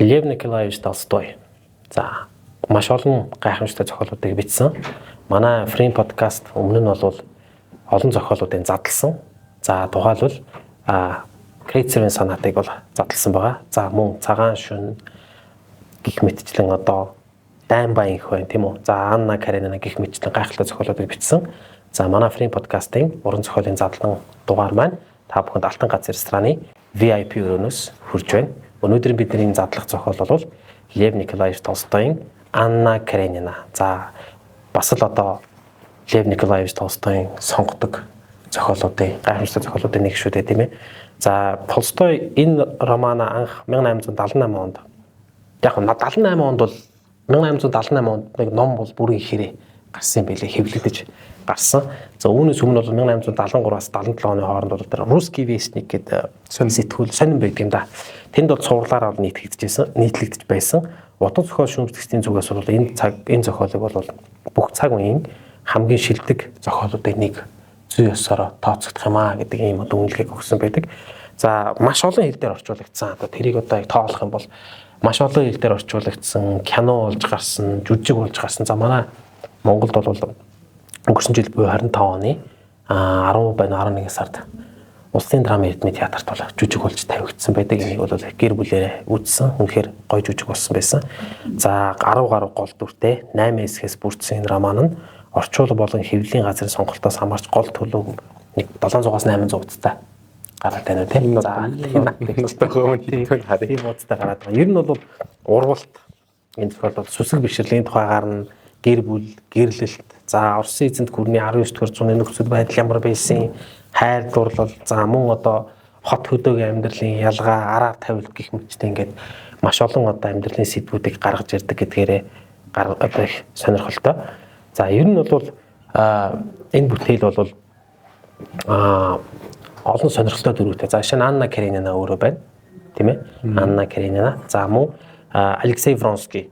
Лев Николаевич Толстой. За маш олон гайхамшигтай зохиолуудыг бичсэн. Манай Free podcast өмнө нь бол олон зохиолуудыг задлсан. За тухайлбал Крейцерийн санаатыг бол задлсан байгаа. За мөн цагаан шүн гих мэтчлэн одоо дайн баян их байна тийм үү. За Анна Каренина гих мэтчлэн гайхалтай зохиолуудыг бичсэн. За манай Free podcast-ийн уран зохиолын задлан дугаар маань та бүхэнд Алтан гац рестораны VIP өрөөнөөс хүрж байна. Өнөөдөр бидний задлах зохиол бол Лев Николаевич Толстойн Анна Каренина. За бас л одоо Лев Николаевич Толстойн сонгодог зохиолуудын гайхамшигтай зохиолуудын нэг шүү дээ тийм ээ. За Толстой энэ романа анх 1878 онд яг 78 онд бол 1878 онд нэг ном бол бүрэн ихээрээ гарсан юм билээ, хэвлэгдэж гарсан. За үүнээс өмнө бол 1873-аас 77 оны хооронд бол тэр Русский вестник гэдэг сэтгүүл сонин байдаг юм да. Тэнд бол цувралаараа нийтлэгдэж байсан. Утга зохиол шүүмжлэгчдийн зүгээс бол энэ зохиолыг бол бүх цаг үеийн хамгийн шилдэг зохиолуудын нэг зүй ёсороо тооцогдох юм аа гэдэг ийм дүгнэлтийг өгсөн байдаг. За маш олон хэл дээр орчуулагдсан. Одоо тэрийг одоо яг тоолох юм бол маш олон хэл дээр орчуулагдсан, кино болж гарсан, жүжиг болж гарсан. За манай Монголд бол өнгөрсөн жил буюу 25 оны 10 байна 11 сард Улсын драмын эдмийн театрт бол жүжиг болж тавигдсан байдаг. Энийг бол гэр бүлээрээ үзсэн. Үнэхээр гоё жүжиг болсон байсан. За 10 гаруй гол дүртэй 8 хэсгээс бүрдсэн энэ роман нь орчуул болон хэвлэлийн газрын сонголтоос хамаарч гол төлөв нэг 700-аас 800 цтай гараад байна тийм. За тийм уцтай гараад байгаа. Ер нь бол урвалт энэ тохиолдолд бол сүсэг бишрэлийн тухай гарна, гэр бүл, гэрлэлт, за Оросын эзэнт гүрний 19-р зууны нөхцөл байдал ямар байсан, хайр дурлал, за мөн одоо хот хөдөөгийн амьдралын ялгаа, араар тавилт гэх мэттэй ингээд маш олон одоо амьдралын сэдвүүдийг гаргаж ирдэг гэдгээрээ одоо их сонирхолтой. За ер нь бол энэ бүтээл бол олон сонирхолтой дүрүүтэй. За шинэ Анна Каренина өөрөө байна. Тийм ээ. Анна Каренина. За мөн Алексей Вронский.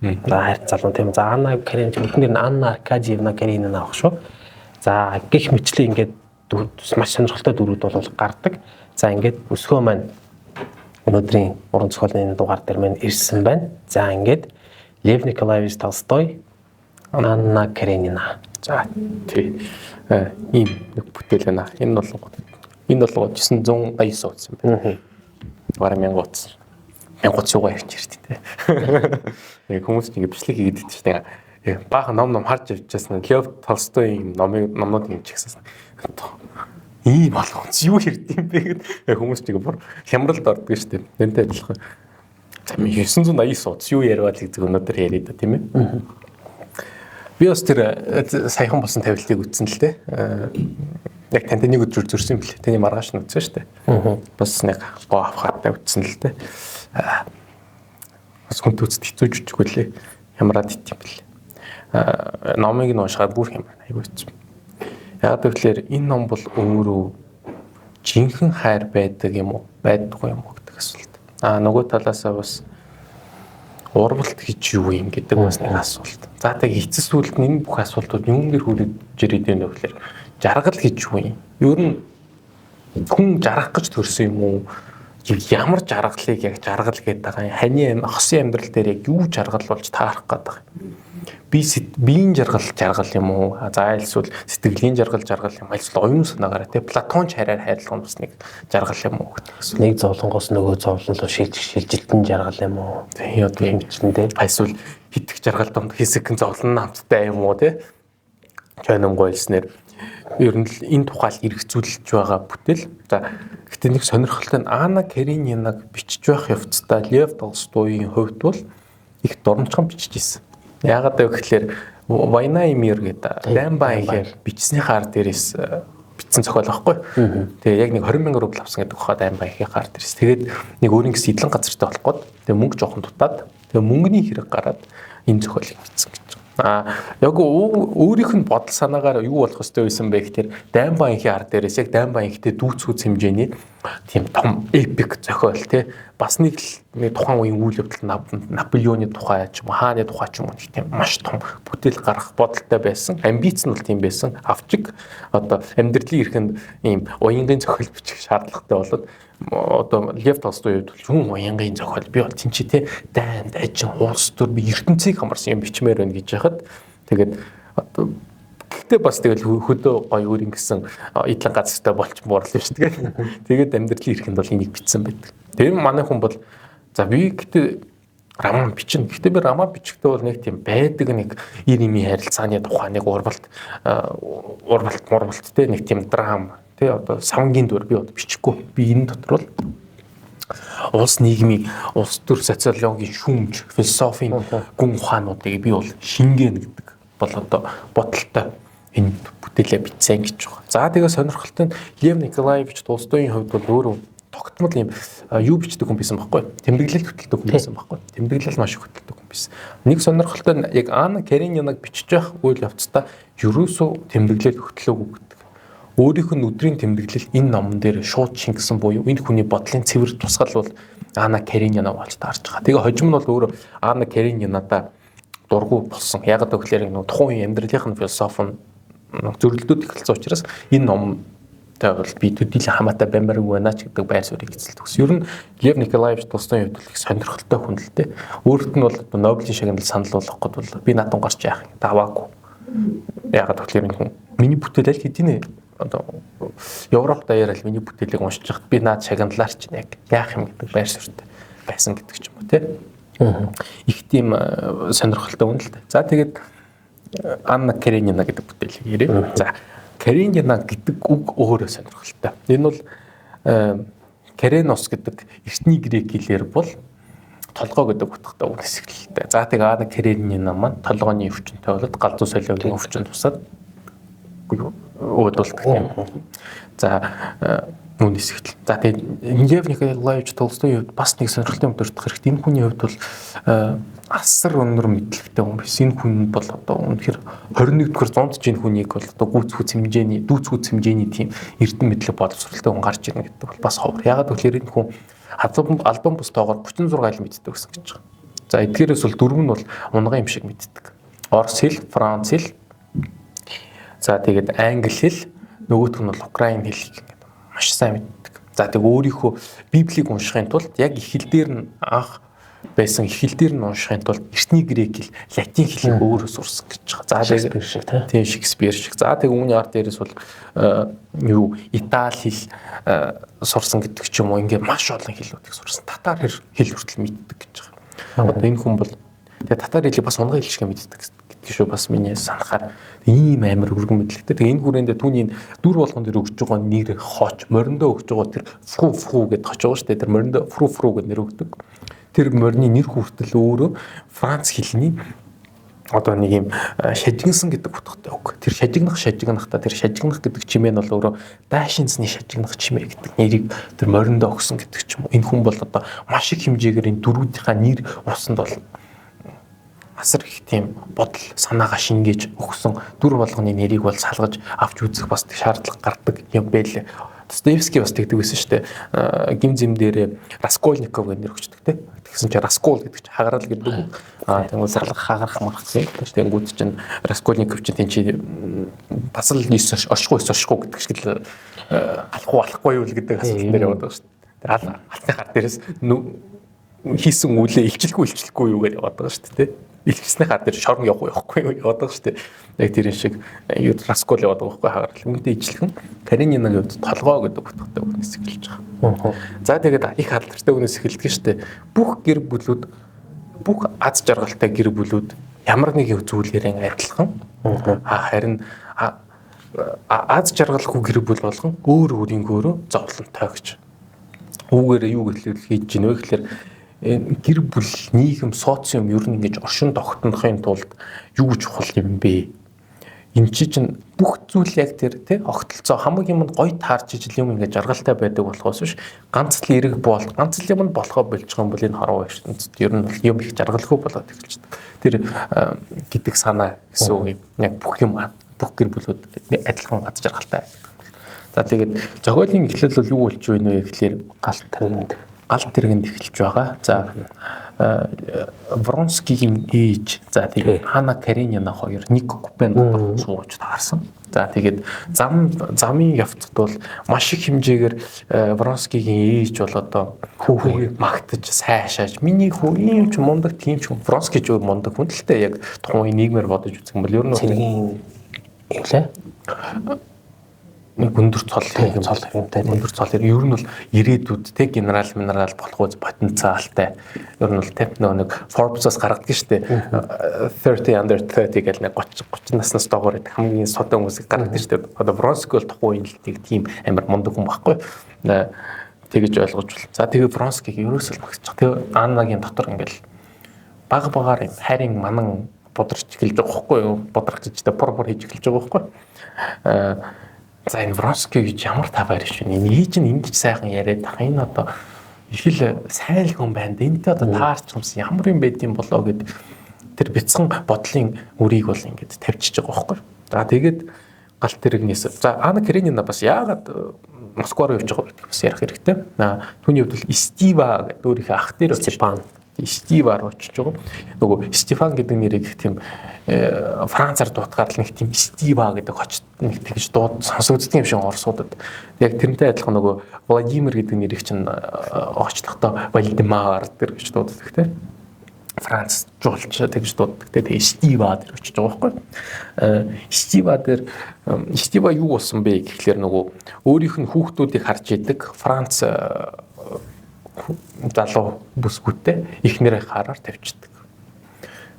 За хайр залуу тийм. За Анна Каренина бүхэн дээр Анна Аркадьевна Каренина авах шүү. За гих мэтчлэн ингээд маш сонирхолтой дүрүүд бол гардаг. За ингээд өсгөө маань өнөөдрийн уран зохиолын дугаар дээр маань ирсэн байна. За ингээд Лев Николаевич Толстой Анна Каренина. За тий. Ийм нэг бүтээл байна. Энэ бол 989 утсан байна. Бараг 1000 утсан. 1000 утсуугаа явж ирдэ тий. Яг хүмүүс ингэ бичлэг хийгээд идэж штэ. Баахан ном харж явжсэн. Лев Толстойн номнууд ингэ чигсэн. Ийм болгоц юу хэрдэм бэ гэд хүмүүс нэг бүр хямралд ордог штэ. Тэнтэй адилхан. За 989 утас юу яриад л гэдэг өнөөдөр яриа да тийм ээ. Би бас тэр саяхан болсон тавилтыг үзсэн л дээ. Яг тантай нэг өдөр зөрсөн юм билээ. Тэний маргааш нь үзсэн шүү дээ. Бас нэг гоо авахтай үзсэн л дээ. Бас хүнт үзэд хэцүү жижиг үлээ. Ямраад ит юм билээ. Номыг нь уншаад бүр хямраа айгуу хэцүү. Яг тэгэхээр энэ ном бол өөрөө жинхэнэ хайр байдаг юм уу? Байдаггүй юм уу гэдэг асуулт. Нөгөө талаасаа бас урвалт гэж юу юм гэдэг бас нэг асуулт. За тэгээ эцэсүүлд нь энэ бүх асуултууд юун дээр хүрэж ирээд байна вэ гэхээр жаргал гэж юу юм? Ер нь хүн жаргах гэж төрсөн юм уу? Ямар жаргалыг яг жаргал гэдэг байгаа юм? Хани хосын амьдрал дээр яг юу жаргал болж таарах гэдэг юм? Биеийн жаргал юм уу? За альсвал сэтгэлийн жаргал юм. Альсвал оюун санаагаараа те Платонч хараар хайрлах нь бас нэг жаргал юм уу гэдэг. Нэг зовлонгоос нөгөө зовлон шилжилтэн жаргал юм уу? Тийм одоо юм чинь те. Альсвал хитэх жаргал донд хэсэгэн зовлон намттай юм уу те? Чанамгүй хэлснээр ер нь энэ тухайл эргэцүүлж байгаа бүтээл. За гэхдээ нэг сонирхолтой нь Анна Каренинаг бичиж байх явцдаа Лев Толстойн хувьд бол их дурмчхан бичиж ирсэн. Яагаад гэвэл Война и мир гэдэг дайн баян бичснийхээ ар дээрээс бичсэн зохиол байхгүй. Тэгээ яг нэг 20,000 рубль авсан гэдэг хаа дайн баяхийн ар дээрээс. Тэгээд нэг өөрийн гэсэн эдлэн газартай болох гээд тэгээ мөнгө жоохон дутаад тэгээ мөнгөний хэрэг гараад энэ зохиолыг бичсэн гэж. Яг өөрийнх нь бодол санаагаар юу болох ёстой байсан бэ гэхээр дайн баяхийн ар дээрээс яг дайн баянхтэй дүүцгүүц хэмжээний тийм том эпик зохиол тий бас нэг тухайн үеийн үйл явдал Наполеоны тухай ч юм уу хааны тухай ч юм уу тийм маш том бүтээл гаргах бодолтой байсан. Амбиц нь бол тийм байсан. Авчиг одоо амьдралын эрхэнд ийм уянгийн зохиол бичих шаардлагатай болоод одоо Лев Толстой хувьд юм уянгийн зохиол би бол тэнцээ тий дайн дайчин улс төр би ертөнцийг хамарсан юм бичмээр байна гэж яхад тэгээд одоо гэхдээ бас тэгэл хөдөө гоё өөр ингэсэн идлэн газартай болчмоор л шүү дээ. Тэгээд амьдралын эрхэнд бол энийг бичсэн байдаг. Тэр манай хүн бол за би гэхдээ роман бичнэ. Гэхдээ би роман бичихтэй бол нэг тийм байдаг нэг ир имийн харилцааны тухай нэг урвалт те нэг тийм драм те одоо савнгийн дүр би одоо бичихгүй. Би энэ дотор бол улс нийгмийн улс төр социологийн шүүмж философийн гүн ухаануудыг би бол шингээнэ гэдэг бол одоо бодолтой энэ бүтээлээ бичсэн гэж байна. За тэгээ сонирхолтой нь Лев Николаевич Толстойн хувьд бол өөрөө тогтмол юм юу бичдэг хүн байсан байхгүй. Тэмдэглэл хөтэлдэг хүн байсан байхгүй. Тэмдэглэл маш их хөтэлдэг хүн байсан. Нэг сонирхолтой нь яг Анна Каренинаг бичиж байх үйл явцдаа ерөөсөө тэмдэглэл хөтлөөгүй гэдэг. Өөрийнх нь өдрийн тэмдэглэл энэ номон дээр шууд шингэсэн буюу энэ хүний бодлын цэвэр тусгал бол Анна Каренина болж таарч байгаа. Тэгээ хожим нь бол өөрөө Анна Каренинадаа дургу болсон. Яг л тэгэхээр нэг тухайн үеийн амьдралын философи зөвлөлтүүд эхэлсэн учраас энэ номтой бол би төдийлөн хамаатай баймарг байна ч гэдэг байр суурийг эзэлдэг. Ер нь Лев Николаевич Толстойн хувьд их сонирхолтой хүн л дээ. Өөрөлд нь бол Нобелийн шагналыг санал болгох гээд бол би наадам гарч яах юм даваагүй. Яг тэгэхээр энэ хүн миний бүтээл аль хэдийн одоо Европ даяар л миний бүтээлийг уншиж хахад би наад шагналаар ч яг яах юм гэдэг байр суурьтай байсан гэдэг ч юм уу те. Их тийм сонирхолтой хүн л дээ. За тэгээд Анна Каренина гэдэг бүтээлийг ярив. За Каренина гэдэг үг өөрөө сонирхолтой. Энэ бол Каренос гэдэг эртний грек хэлээр бол толгой гэдэг утгатай үг хэсэглэлтэй. За тэгээ Анна Каренина маань толгойн өвчнөд болоод галзуу солиогийн өвчнөд тусаад өөдөлдөг юм. За үүн хэсэгтэл. За тэгээ Лев Николаевич Толстойн хувьд бас нэг сонирхолтой юм дурдах хэрэгтэй. Энэ хүний хувьд бол асар өндөр мэдлэгтэй хүн биш. Энэ хүн бол одоо үнэхээр 21-р зуунд ч энэ хүнийг бол одоо дүүцгүүц хэмжээний тийм эрдэм мэдлэг боловсралтай хүн гарч ирнэ гэдэг бол бас ховор. Ягаад гэвэл энэ хүн албан бус тоогоор 36 хэл мэддэг гэсэн гэж байна. За эдгээрээс бол дөрөв нь бол унган юм шиг мэддэг. Орос хэл, Франц хэл, за тэгээд англи хэл, нөгөөх нь бол украин хэл маш сайн мэддэг. За тэг өөрийнхөө Библийг уншихын тулд яг их хэл дээр нь анх байсан их хэл дээр нь уншихын тулд эртний грек хэл, латин хэлийг өөрөө сурсан гэж байгаа. За Шекспир шиг тийм Шекспир шиг. За тэг үүний ард дээрээс бол Итали хэл сурсан гэдэг ч юм уу ингээд маш олон хэлүүдийг сурсан. Татар хэл хүртэл мэддэг гэж байгаа. Одоо энэ хүн бол тэгээ татар хэлийг бас унган хэл шиг мэддэг гэдэг шүү бас миний санахаар ийм амар өргөн мэдлэгтэй. Тэгээ энэ хүрээндээ түүний дүр болгон дээр өгч байгаа нэр хооч мориндоо өгч байгаа тэр фру гэдээ хооч байгаа шүү дээ. Тэр мориндоо фру гэж нэр өгдөг. Тэр морины нэр хүртэл өөрөө Франц хэлний одоо нэг юм шажигнсан гэдэг утгатай үг. Тэр шажигнахта тэр шажигнах гэдэг чимээ нь бол өөрөө дайшинцны шажигнах чимээ гэдэг нэрийг тэр мориндоо өгсөн гэдэг ч юм уу. Энэ хүн бол одоо маш их хэмжээгээр энэ дөрвүүдийнхаа нэр усанд бол асар их тийм бодол санаагаа шингээж өгсөн дүр болгоны нэрийг бол салгаж авч үзэх бас шаардлага гардаг юм байлээ. Достоевский бас тэгдэг байсан шүү дээ. Гим зэм дээр Раскольников гэх нэр өгчдөг те. Тэгсэн чинь Раскол гэдэг чинь хагарал гэдэг үг. Тэгвэл сарлах хагарах мархсан гэдэг чинь тэнгууд чинь Раскольников чинь тэнцээ бас л оршихгүй гэдэг шиг л алахгүй юу л гэдэг асуулт дээр яваад байгаа шүү дээ. Алтны хар дээрээс хийсэн үлээ илчлэхгүй юу гэж яваад байгаа шүү дээ. Илгэсний хар дээр шорон явахгүй юу яваад байгаа шүү дээ. Яг тэр шиг Раскол яваад байгаа байхгүй хагарал. Үүнтэй ижилхэн Каренинагийн хувьд толгоо гэдэг утгатай үгнээс эхэлж байгаа. За тэгээд их алдартай үгнээс эхэлдэг шүү дээ. Бүх гэр бүлүүд бүх аз жаргалтай гэр бүлүүд ямар нэгэн зүйлээрээ адилхан. Харин аз жаргалгүй гэр бүл болгон өөр өөрийнхөөрөө зовлонтой гэж. Үүгээрээ юу гэхэлэр хийж гинэ вэ гэхэлэр гэр бүл нийгэм социум ер нь ингэж оршин тогтнохын тулд юу чухал юм бэ? Энд чинь бүх зүйл яг тэр тий огтлцоо хамаг юмд гоё таарч ижил юм ингэж жаргалтай байдаг болохоос биш ганц л эрэг бол ганц л юм болохоо болж байгаа юм бол энэ харуу ертөнцид ер нь юм их жаргалгүй болоод эхэлж байна. Тэр гэдэг санаа гэсэн үг юм. Яг бүх гэр бүлүүд адилхан аз жаргалтай. За тэгээд зохиолын эхлэл бол юу болж байна вэ гэхлээр галт тэргэнд эхэлж байгаа. За Вронскигийн ээж за тэгээд Анна Каренина хоёр нэг купен дотор сууж таарсан. За тэгээд замын явцад бол маш их хэмжээгээр Вронскигийн ээж бол одоо хүүгээ магтаж сайшааж миний хүү ийм ч мундаг тийм ч Вронски ч өөр мундаг хүн л дээ яг тухайн нийгмээр бодож үзэх юм бол ер нь цэргийн юм лээ. Нэг өндөр цол хэрэгтэй өндөр цол ер нь бол ирээдүйд те генерал болох үз потенциалтай ер нь бол те нэг Forbes-аас гаргадаг шүү дээ 30 under 30 гэл нэг 30 наснаас доогоор идэх хамгийн содон хүмүүсийг гаргадаг шүү дээ одоо Вронски бол тухайн үеийн нэг тийм амар мундаг хүн байхгүй тэгэж ойлгож байна. За тэгээ Вронскиг ерөөсөө л магсчих. Тэгээ Аннагийн дотор ингээл багаар юм харин манан бодрч эхэлж байгаа байхгүй юу бодрох гэж тэ пор хийж эхэлж байгаа байхгүй за энэ Вронски гэж ямар таваар ш вэ? Энэ ээж нь ингэж сайхан яриад ах энэ одоо их л сайн л хүн байна. Энэтэй одоо таарч юмсан ямар юм байд юм болоо гэд тэр бяцхан бодлын үрийг бол ингэж тавьчихж байгаа байхгүй. За тэгээд галт тэрэгнээс за Анна Каренина бас яагаад Москва руу явж байгаа гэдэг бас ярих хэрэгтэй. Түүний хувьд бол Стива гэдэг өөрийнхөө ах дээр Стива руу очиж байгаа. Нөгөө Стефан гэдэг нэрийг тийм Францаар дуутгаар л нэг тийм Стива гэдэг очт нэг тэгж дууд сонсогддог юм шиг орсуудад. Яг тэрнтэй адилхан нөгөө Владимир гэдэг нэрийг чинь очлохдоо Вальдемар гэдэг гэж дууддаг тийм. Франц жуулч тэгж дууддаг. Тэгээ Стива дээр очиж байгаа байхгүй. Стива юу болсон бэ гэхлээр нөгөө өөрийнх нь хүүхдүүдийг харж идэг Франц залуу бүсгүйтэй эхнэрээ хараар тавьчихдаг.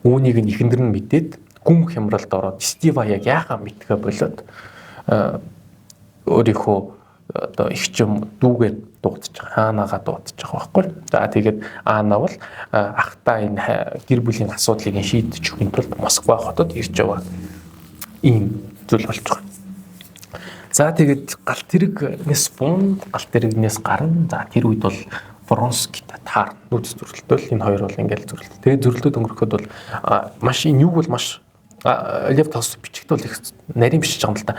Үүнийг нь эхнэр нь мэдээд гүм хямралд ороод Стива яг яахаа мэдгээ болоод өөрийнхөө одоо ихчим дүүгээ дуудаж байгаа, Анагаа дуудаж байгаа байхгүй. За тэгээд Ана бол ахтаа энэ гэр бүлийн асуудлыг шийдэж өгөх тулд Москва хотод ирж байгаа. Ийм зүйл болж байгаа. За тэгээд галт тэрэгнээс бунд галт тэрэгнээс гарна. За тэр үед бол Вронскид таар нүүц зөрөлтөл энэ хоёр бол ингээл зөрөлт. Тэгээд зөрөлтөд өнгөрөхөд бол маш энэ юг бол маш Лев Толстой бичигт бол их нарийн бичиж байгаа юм л да.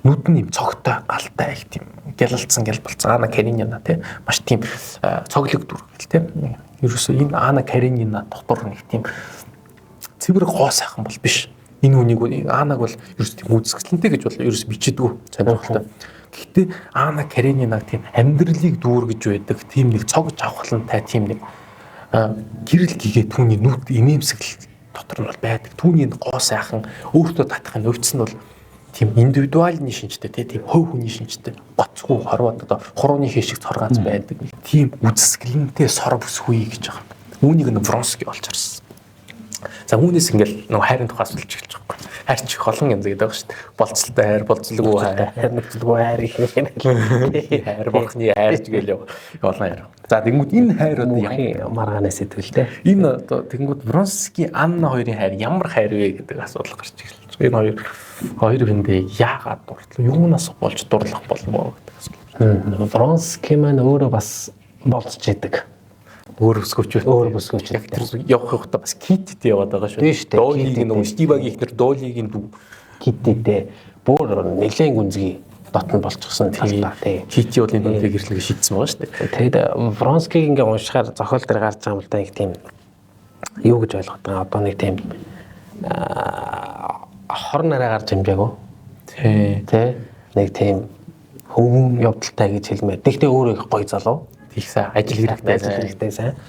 Нүд нь юм цогтой галтай их тийм гялалцсан болцсон Анна Каренина тий маш тийм цоглог дүр гэл тий. Ерөөсөө энэ Анна Каренина дотор нэг тийм цэвэр гоо сайхан бол биш. Энэ хүнийг Аннаг бол ерөөсөө тийм үзэсгэлэнтэй гэж бол ерөөсөө бичээдгүй сонирхолтой. Гэхдээ Анна Каренинаг тийм амьдралыг дүүргэж байдаг тийм нэг цог жавхлантай тийм нэг гэрэл гигээ түүний нүд инээмсэглэл дотор нь бол байдаг. Түүний гоо сайхан өөртөө татахын өвчс нь бол тийм индивидуалны шинжтэй тийм хувь хүний шинжтэй гоцгүй хорвоод одоо хурууны хийшиг цоргааз байдаг. Тийм үзэсгэлэнтэй сор бүсгүй гэж байгаа. Үүнийг нь Вронски олж харсан. За үүнээс ингээл нөгөө хайрын тухай асуулж эхэлж байгаа байхгүй. Хайр ч их олон юм зэгээд байгаа шүү дээ. Болцолтой хайр, болцолгүй хайр, нэгцэлгүй хайр их юм. Хайр бурхны хайрч гээл явуулна хайр. За тэгэнгүүт энэ хайр одоо маргааны сэтгэлтэй. Энэ одоо тэгэнгүүт Вронски Анна хоёрын хайр ямар хайр вэ гэдэг асуудал гарч эхэлж байгаа. Энэ хоёр хүндээ яагаад дурдлаа? Юунаас болж дурлах болов гэдэг асуудал. Вронски маань өөрөө бас болцож идэг. Өөр бүсгүйч явах хөтө бас киттэй яваад байгаа шүү. Доолиг нөгөө Стивагийн ихнэр доолигийн дүү киттэй бүр нэлээд гүнзгий дотн болчихсон талаа тий. Кити бол энэ үнэлгээ гэрлэгээ шийдсэн байгаа шүү дээ. Тэгээд Вронскиг ингээ уншихаар зохиол дээр гарч байгаа юм л да их тийм юу гэж ойлгоод байгаа. Одоо нэг тийм хор нараа гарч хэмжээгүй. Тий. Нэг тийм хөвгөн явдалтай гэж хэлмээр. Тэгтээ өөрөө их гоё залуу. Их сайн ажил хэрэгтэй сайн.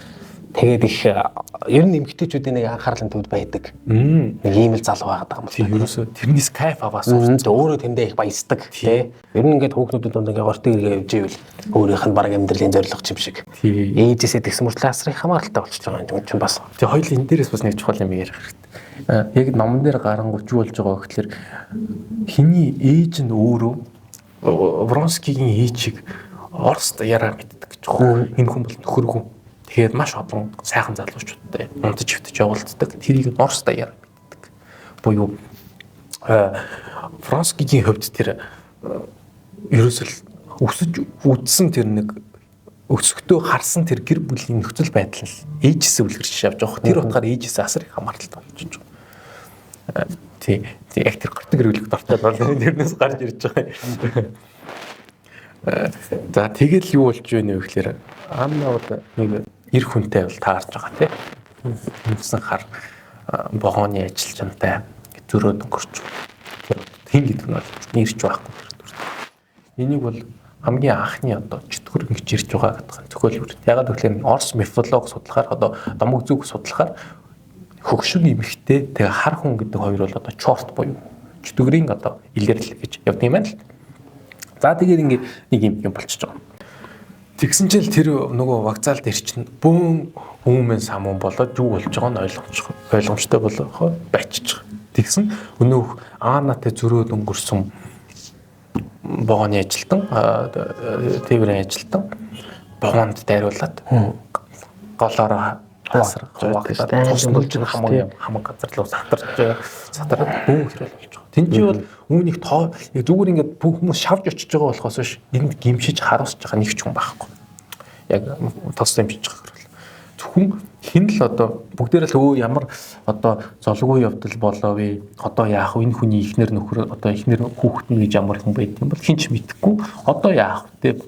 Тэгээд их ер нь эмгтээчүүдийн нэг анхаарлын төвд байдаг. Нэг ийм л залуу байгаад байгаа юм. Ерөөсөө тэрнээс кайф аваас өөрөө тэндээ их баясдаг тий. Ер нь ингээд хүүхнүүдэд донд ингээд гортыг иргээ явж ивэл өөрийнх нь баг амьдралын зорилго юм шиг. Ээжээсээ тэгсэн мөртлөө асрын хамааралтай болчихж байгаа юм чинь бас. Тэгээ хоёул энэ дээрээс бас нэг чухал юм ярих хэрэгтэй. Яг номон дээр гарангуйч юу болж байгаа гэхээр хиний ээж нь өөрөө Вронскигийн ээжийг Оросд яраа мэддэг гэж байна. Энэ хүн бол нөхөргүй. Тэгээд маш олон сайхан залуучуудтай унтаж хөвтөж явуулдаг. Тэрийг Оросд яраа мэддэг. Буюу Вронскигийн хувьд тэр ерөөсөл өсөж үдсэн тэр нэг өсөктөө харсан тэр гэр бүлийн нөхцөл байдал нь ээжээсээ үлгэрч явж байгаа. Тэр утгаар ээжээсээ асар их хамааралтай болж байна. тий яг тэр гортог хэрэглэх дортой бол тэрнээс гарч ирж байгаа юм. За тэгэл юу болж байна вэ гэхээр Анна бол нэг эр хүнтэй бол таарж байгаа тий. Нэгсэн хар богооны ажилчантай зөрөөд өнгөрч. Тин гэдэг нь бол нэрч байхгүй. Энийг бол хамгийн анхны одоо чөтгөр ингэж ирж байгаа гэдэг тохиолдол. Ягаад гэвэл Орос мифологи судлахаар одоо домог зүг судлахаар хөгшин эмэгтэй тэгээ хар хүн гэдэг хоёр бол одоо чорт буюу чөтгөрийн одоо илэрлэл гэж явдаг юм байна л. За тэгээд ингээд нэг юм болчихж байгаа. Тэгсэн чинь тэр нөгөө вокзал дээр чинь бөөн хүмүүн самун болоод юу болж байгааг нь ойлгомжтой болгохоо байчиж байгаа. Тэгсэн өнөөх Аннатай зөрөөд өнгөрсөн богооны ажилтан тээврийн ажилтан богоонд дайруулад голоороо хасрах хаваагдаад тусмж хамаг газар руу сатараад бөөн хэрэг болж байгаа. Тинчи бол үүнийг тоо зүгээр ингээд бүх хүмүүс шавж очиж байгаа болохоос биш энд гимшиж харуулж байгаа нэг ч хүн байхгүй. Яг тос юм хийж байгаа хэрэг. Зөвхөн хин л одоо бүгдээрээ л өө ямар одоо золгүй явдал болоо вэ? Одоо яах вэ? Энэ хүний ихнэр нөхөр одоо ихнэр хүүхэд нь гэж ямар хүн байд юм бол хинч мэдэхгүй. Одоо яах вэ?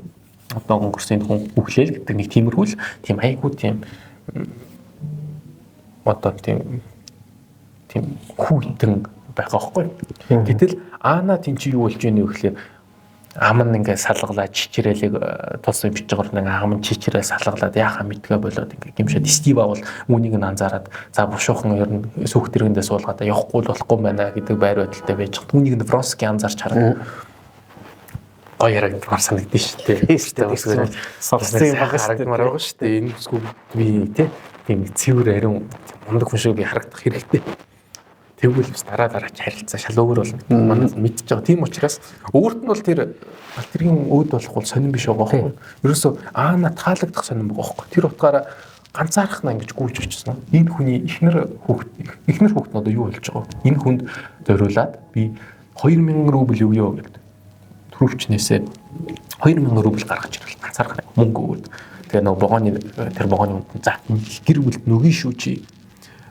Одоо өнгөрсөн хүн үхлээл гэдэг нэг тиймэрхүүл тийм айгуу тийм одоо тийм хүүтэн байгаа байхгүй. Гэтэл Анна тэнци юу болж ийнэ вэ гэхээр ам нь ингээ салгалаа чичрэлийг тос юм бич байгаа нэг ам нь чичрээ салгалаад яхаа мэдгээ болоод ингээ гимшээд Стива бол үүнийг нь анзаараад за бушуухан ер нь сүх тэргэндээ суулгаад явахгүй л болохгүй байна гэдэг байр байдалтай байж байгаа. Үүнийг нь Вронски анзаарч хараад гоё яраг санагдсан шүү дээ. Сонссон байгаа шүү дээ. Энэ бүсгүй би тийм цэвэр ариун мундаг хүн шиг би харагдах хэрэгтэй. Тэгвэл бас дараа харилцаа шал өөр болно. Манай мэдчихэж байгаа. Тийм учраас өөрт нь бол тэр алтергийн өөд болох бол сонирн биш байгаа байхгүй. Ерөөсөө Анна таалагдах сонирн байгаа байхгүй. Тэр утгаараа ганцаарх нь ингэж гүйж очсон. Энэ хүний ихнэр хүүхэд нь одоо юу болж байгаа вэ? Энэ хүнд зориулаад би 2000 рубль өгье гэдэг. Түрүүчнээсээ 2000 рубль гаргаж ирвэл ганцаарх мөнгө өгөөд. Тэгээ нөгөө богооны хүнд за гэр бүлд нөгөн шүү чи.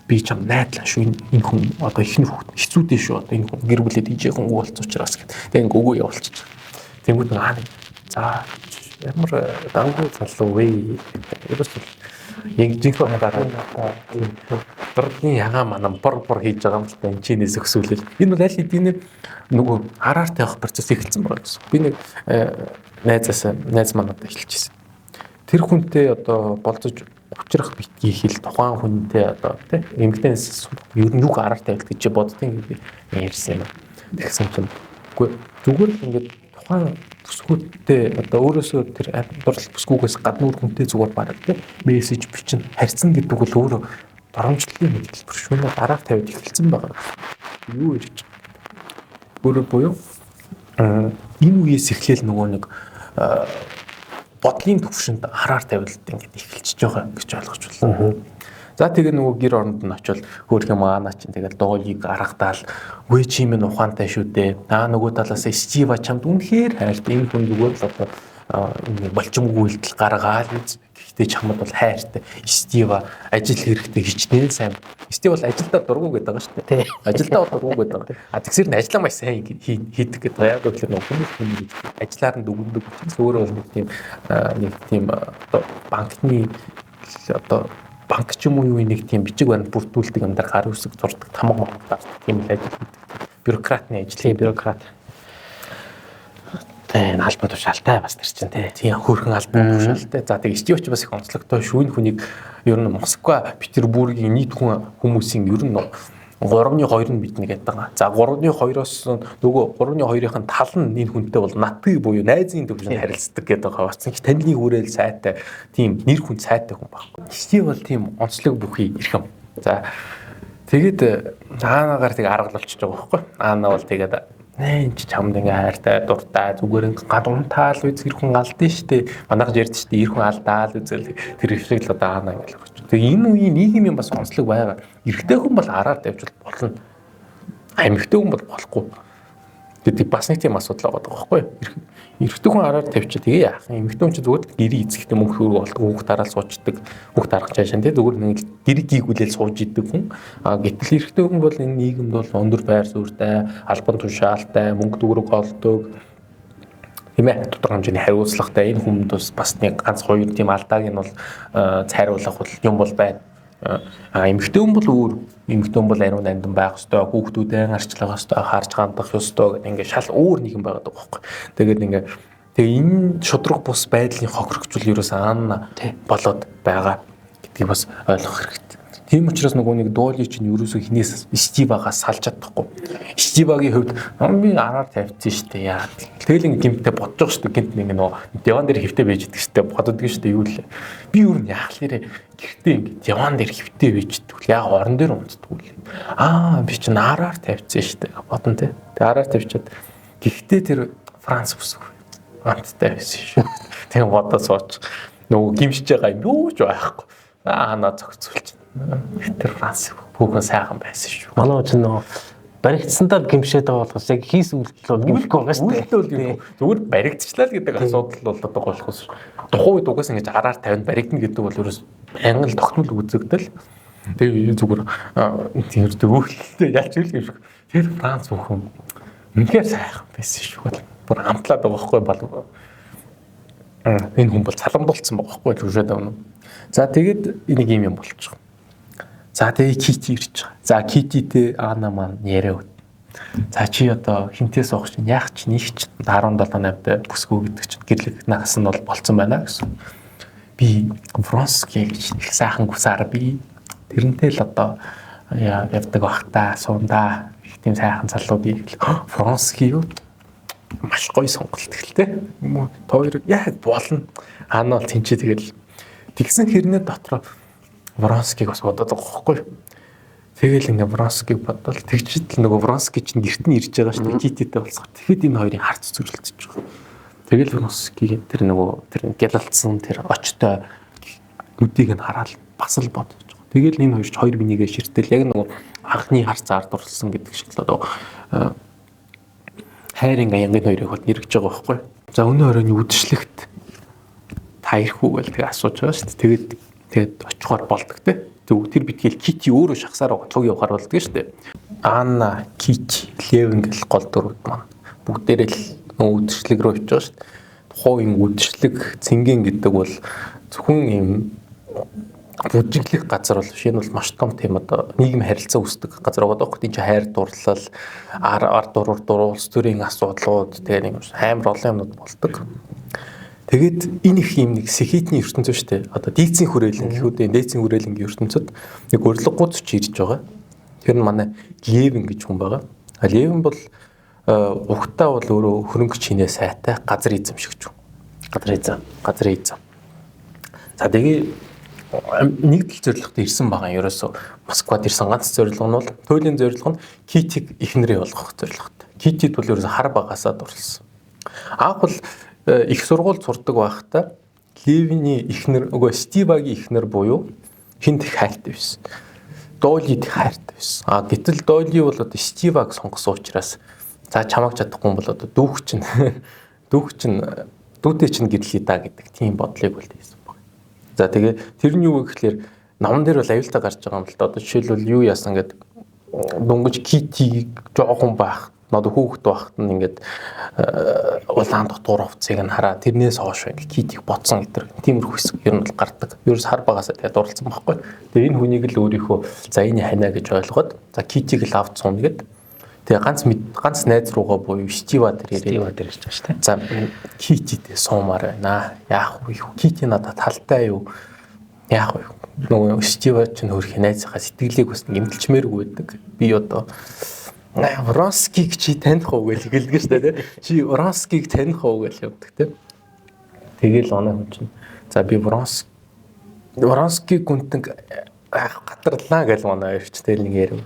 Би ч юм найдлаа шүү энэ хүн одоо ихнэр хүүхэд хэцүүдээ шүү одоо энэ хүн гэр бүлээд ижээхэн үг болц учраас гэд. Тэгээ ингээ өгөө явуулчих. Тэнгүүд аа за ямар дангуу залуу вэ? Ерөөс яг жинхэнэ гадаа дөрөвний ягаа манам бор хийж байгаа юм л та энэ чинээс өсвөлөл. Энэ бол аль хэдийн нөгөө хараар тавих процесс эхэлсэн байгаа гэсэн. Би нэг найз манад эхэлчихсэн. Тэр хүнтэй одоо болцож учрах битгий хэл тухайн хүнтэй одоо тийм эмгтэнээс ер нь юу гараар тавил гэж боддгийн гэдэг ярьсан юм. Тэгсэн чинь үгүй зүгээр л ингээд тухайн бүсгүйтэй одоо өөрөөсөө тэр дурлал бүсгүйгээс гаднуур хүнтэй зүгээр бараг тийм мессеж бичин харьцсан гэдэг бол өөрөө доромжлолын хэлбэр шүүнэ гараар тавиад эхэлсэн байгаа. Юу ярьж өөрөө буюу энэ үеэс эхлээл нөгөө нэг бодлын төвшөнд хараар тавилт ингээд эхэлчихэж байгаа гэж ойлгож байна. За тэгээ нөгөө гэр оронд нь очивол хөөх юм аана чинь тэгэл доолыг гаргадаал үе чи минь ухаантай шүү дээ. Нөгөө талаас Стива чамд үнэхээр хайртай энэ хүн зүгээр л одоо болчмгүй үйлдэл гаргаал үз. Гэхдээ чамд бол хайртай. Стива ажил хэрэгтэй хичнээн сайн. Стив бол ажилдаа дургу гэдэг байгаа шүү дээ. Ажилдаа дургу гэдэг байгаа. Тэгсэр нь ажиллаа маш сайн хийдэг гэдэг. Яг гэвэл нөгөө хүмүүс ажиллаар нь дүгндэг учраас өөрөө бол нэг тийм одоо банкны одоо банк ч юм уу нэг тийм бичиг баримт бүрдүүлдэг юм дээр гар үсэг зурдаг тамга мангар тийм л ажил хийдэг. Бюрократны ажил, бюрократ. Тэгээ албан тушаалтай бас тэр чинь тийм хөөрхөн албан тушаалтай. За тэгээ Стивч бас их онцлогтой шүү. Энэ хүнийг ер нь Москва, Петербургийн нийт хүмүүсийн ер нь 3-2 нь биднэ гэдэг байгаа. За 3-2-оос нөгөө 3-2-ын тал нь энэ хүнтэй бол натыг буюу найзын төвшөнд харилцдаг гэдэг байгаа. Бацсан их танилын хүрээл сайтай, тийм нэр хүн сайтай хүн байхгүй. Стив бол тийм онцлог бүхий ирхэм. За тэгээд Аанагаар тэг аргалуулчихж байгаа байхгүй. Аана бол тэгээд энэ ч чамд ингээ хайртай, дуртай, зүгээр гадуунтаал үз гэр хүн алдсан штэ. Манайх ярьд штэ ир хүн алдаал үзэл тэр их л одоо Аана ингээл байгаа. Тэгээ энэ үеийн нийгмийн бас онцлог байгаа. Эрэгтэй хүн бол араар тавьж болно. Эмэгтэй хүн бол болохгүй. Тэгээд бас нэг тийм асуудал байгаа байхгүй юу? Эрэгтэй хүн араар тавьчих тэгээ яах юм. Эмэгтэй хүн ч зүгээр гэрээ эзэхтэй мөнгө хөрөг болдог. Хүүхд дараал суучдаг. Хүүхд дарах чаашаа тий зүгээр нэг гэрээ гийгүүлэл сууж идэг хүн. Гэтэл эрэгтэй хүн бол энэ нийгэмд бол өндөр байр суурьтай, албан тушаалтай, мөнгө төгрөг олдог. Тийм ээ тодорхой хэмжээний хариуцлагатай энэ хүнд бас нэг ганц хоёр тийм алдааг нь бол цайруулах юм бол байна. Эмэгтэй хүн бол өөр. Эмэгтэй хүн бол ариун нандин байх ёстой, хүүхдүүдээ арчлах ёстой, харж хандах ёстой гэдэг ингээд шал өөр нийгэм байгаад байгаа байхгүй. Тэгээд ингээд тэгээ энэ шудраг бус байдлын хохирогчвол ерөөс аана болоод байгаа гэдгийг бас ойлгох хэрэгтэй. Тийм учраас нөгөө нэг дуули чинь ерөөсөө хинээс Стивагаас салж чадахгүй. Стивагийн хувьд би араар тавьчихсан шүү дээ яа. Тэгэл ингээд гимтээ бодож байгаа шүү дээ. Гинт нэг нөгөө диван дээр хөвтэй байж идэг шүү дээ. Боддог шүү дээ юу лээ. Би юу нь яах лээрээ гэртээ ингээд диван дээр хөвтэй байж идэг. Яг орон дээр унтдаг үл. Би чинь араар тавьчихсан шүү дээ. Бодон тэ. Тэгээ араар тавьчаад гэхдээ тэр Франц бүсгүй. Амттай байсан шүү. Тэгээ бодоо сууч. Нөгөө гимшиж байгаа юм юу ч байхгүй. Наа зөгцүүлж. Тэр Франц бүхэн сайхан байсан шүү. Манай ч нөгөө баригдсандаа гимшээд байгаа болохоос яг хийс үйлдэл бол гимшихгүй байгаа шүү дээ. Зүгээр баригдчихлаа л гэдэг асуудал бол одоо болохоос. Тухайн үед угаас ингэж араар 50 баригдана гэдэг бол ерөөс ангал тогтмол үзэгдэл. Тэгээ зүгээр тэр дөвөлтэй ялч үл гимших. Тэр Франц бүхэн үнэхээр сайхан байсан шүү. Бүр амтлаад байгаа байхгүй бол энэ хүн бол цаламдуулсан байгаа байхгүй жүжээд байна. За тэгээд энийг юм болчих. За тэгээ Кити ирж байгаа. За Кититэй Ана маань яриа. За чи одоо хинтээс авах чинь яах чинь их ч 17-8-тай бүсгүй гэдэг чинь гэрлэг нагас нь бол болцсон байна гэсэн. Би Вронский гэж их сайхан гусаар би тэрнтэй л одоо явдаг бахта сундаа их тийм сайхан залуудыг Вронский юу маш гоё сонголт гэлтэй. Хоёр яг болно. Ана бол тэнцээ тэгэл тэгсэн хэрнээ дотор Вронскийг бас бодоод байгаа байхгүй. Тэгэл ингээ Вронскийг бодвол тэгчитэл нөгөө Вронский чинь гэрт нь ирж байгаа шүү дээ. Кититэй болсоо. Тэгэхэд энэ хоёрын харц зүрэлдэж байгаа. Тэгэл Вронский тэр нөгөө тэр гялалцсан тэр очтой нүдийг нь хараад бас л бодож байгаа. Тэгэл энэ хоёр ч хоёр бинийгээ ширтэл яг нөгөө анхны харц ард дурлсан гэдэг шиг л одоо хайр ингээ янгийн хоёрыг хол нэргэж байгаа байхгүй. За өнөө оройн үдшилэгт та ирэх үү гэж тэгээ асууж байгаа шүү дээ. Тэгээд очихоор болдог те. Тэр битгээл Кити өөрөө шахсаар цуг явахаар болдог шүү дээ. Анна, Кити, Левин гэл гол дөрвүүд маань бүгдээрээ л үдшилэг рүү очиж байгаа шүү дээ. Тухайн юм үдшилэг цэнгийн гэдэг бол зөвхөн юм бүжиглэх газар бол шинэ бол маш том тийм одоо нийгэм харилцаа үүсдэг газар байгаа даахгүй. Энд чинь хайр дурлал, ард дуруул, улс төрийн асуудлууд тэгээ нэг амар олон юмнууд болдог. Тэгээд энэ их юм нэг сэхитний ертөнцөө шүү дээ. Одоо дийцийн хүрээлэн гэхүүдээ дийцийн хүрээлэнгийн ертөнцид нэг урилгагууц ч ирж байгаа. Тэр нь манай Левин гэж хүн байгаа. Левин бол ухтаа бол өөрөө хөрөнгө чинээ сайтай газар эзэмшигч. Газар эзэм. За тэгээ нэг л зорилготой ирсэн байгаа. Ерөөсөө Москвад ирсэн ганц зорилго нь бол туйлын зорилго нь Китиг ихнэрээ болгох зорилготой. Китид бол ерөөсөө хар багасаа дурлсан. Аав бол их сургууль сурдаг байхдаа Левиний ихнэр нөгөө Стивагийн ихнэр буюу хинт хайртай байсан. Дойлид хайртай байсан. Гэтэл Дойли бол одоо Стиваг сонгосон учраас за чамайг чадахгүй бол одоо дүүтэй чинь гэрлээ да гэдэг тийм бодлыг үлдээсэн баг. За тэгээ тэр нь юу вэ гэхээр номон дээр бол аюултай гарч байгаа юм л да. Одоо жишээлбэл юу яасан гэдэг дунгаж Китиг жоохон байх одоо хүүхэд байхад нь ингээд улаан дотор хувцсыг нь хараа тэрнээс хойш ингээд Китиг бодсон гэдэг тиймэрхүү хэсэг ер нь бол гардаг. Ерөөс хар багасаа тэгээд дурлцсан байхгүй. Тэгээ энэ хүнийг л өөрийнхөө за энэ ханаа гэж ойлгоод за Китиг л авч суuna гэд. Тэгээ ганц найз руугаа буюу Стива дээр ирж байгаа шүү дээ. За Кититэй суумаар байна. Яах вэ? Кити надад талтай юу? Яах вэ? Нөгөө Стива ч нөхөрх найзынхаа сэтгэлийг бас гэмтэлчмээргүй байдаг. Би одоо Вронскийг чи таних уу гэж хэлдэг шүү дээ. Чи Вронскийг таних уу гэж явдаг тийм. Тэгэл оноо хүн чинь. За би Вронскийг гүнтэг гатарлаа гэж манай ирчтэй нэг яриа.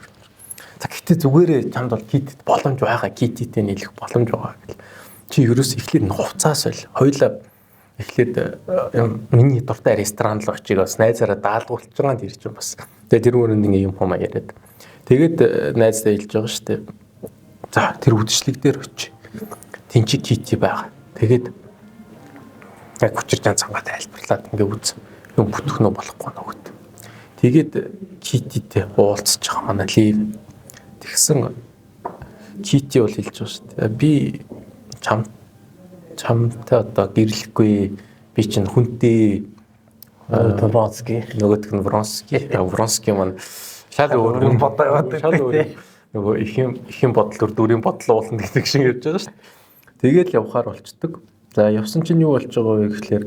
За гэтээ зүгээрээ чамд бол Китид боломж байгаа. Кититэй нийлэх боломж байгаа гэл. Чи ерөөс эхлээд нуцаас ойл. Хоёлаа эхлээд миний дуртай ресторан руу очиж бас найзаараа даалгуулж байгаа нь ирж бас. Тэгээ тэр өөрөнд нэг юм хумаа яриад. Тэгээд найзтай хэлж байгаа шүү дээ. За тэр үдшилэг дээр очив. Тинчи Кити байгаа. Тэгээд яг хүчиржан цангаа тайлбарлаад ингээ үз юм бүтгэнөө болохгүй нөгөөд. Тэгээд Кититэй уулзж байгаа манай Лив. Тэгсэн Кити бол хэлж байгаа шүү дээ. Би чамтай одоо гэрлэхгүй. Би чинь хүнтэй Вронский. Нөгөөдг нь Вронский маань шал өөр юм бодоод байдаг. Нөгөө их юм бодол дүрийн бодол уулна гэдэг шиг ярьж байгаа шүү дээ. Тэгээд явхаар болчдөг. За явсан чинь юу болж байгаа вэ гэхэлэр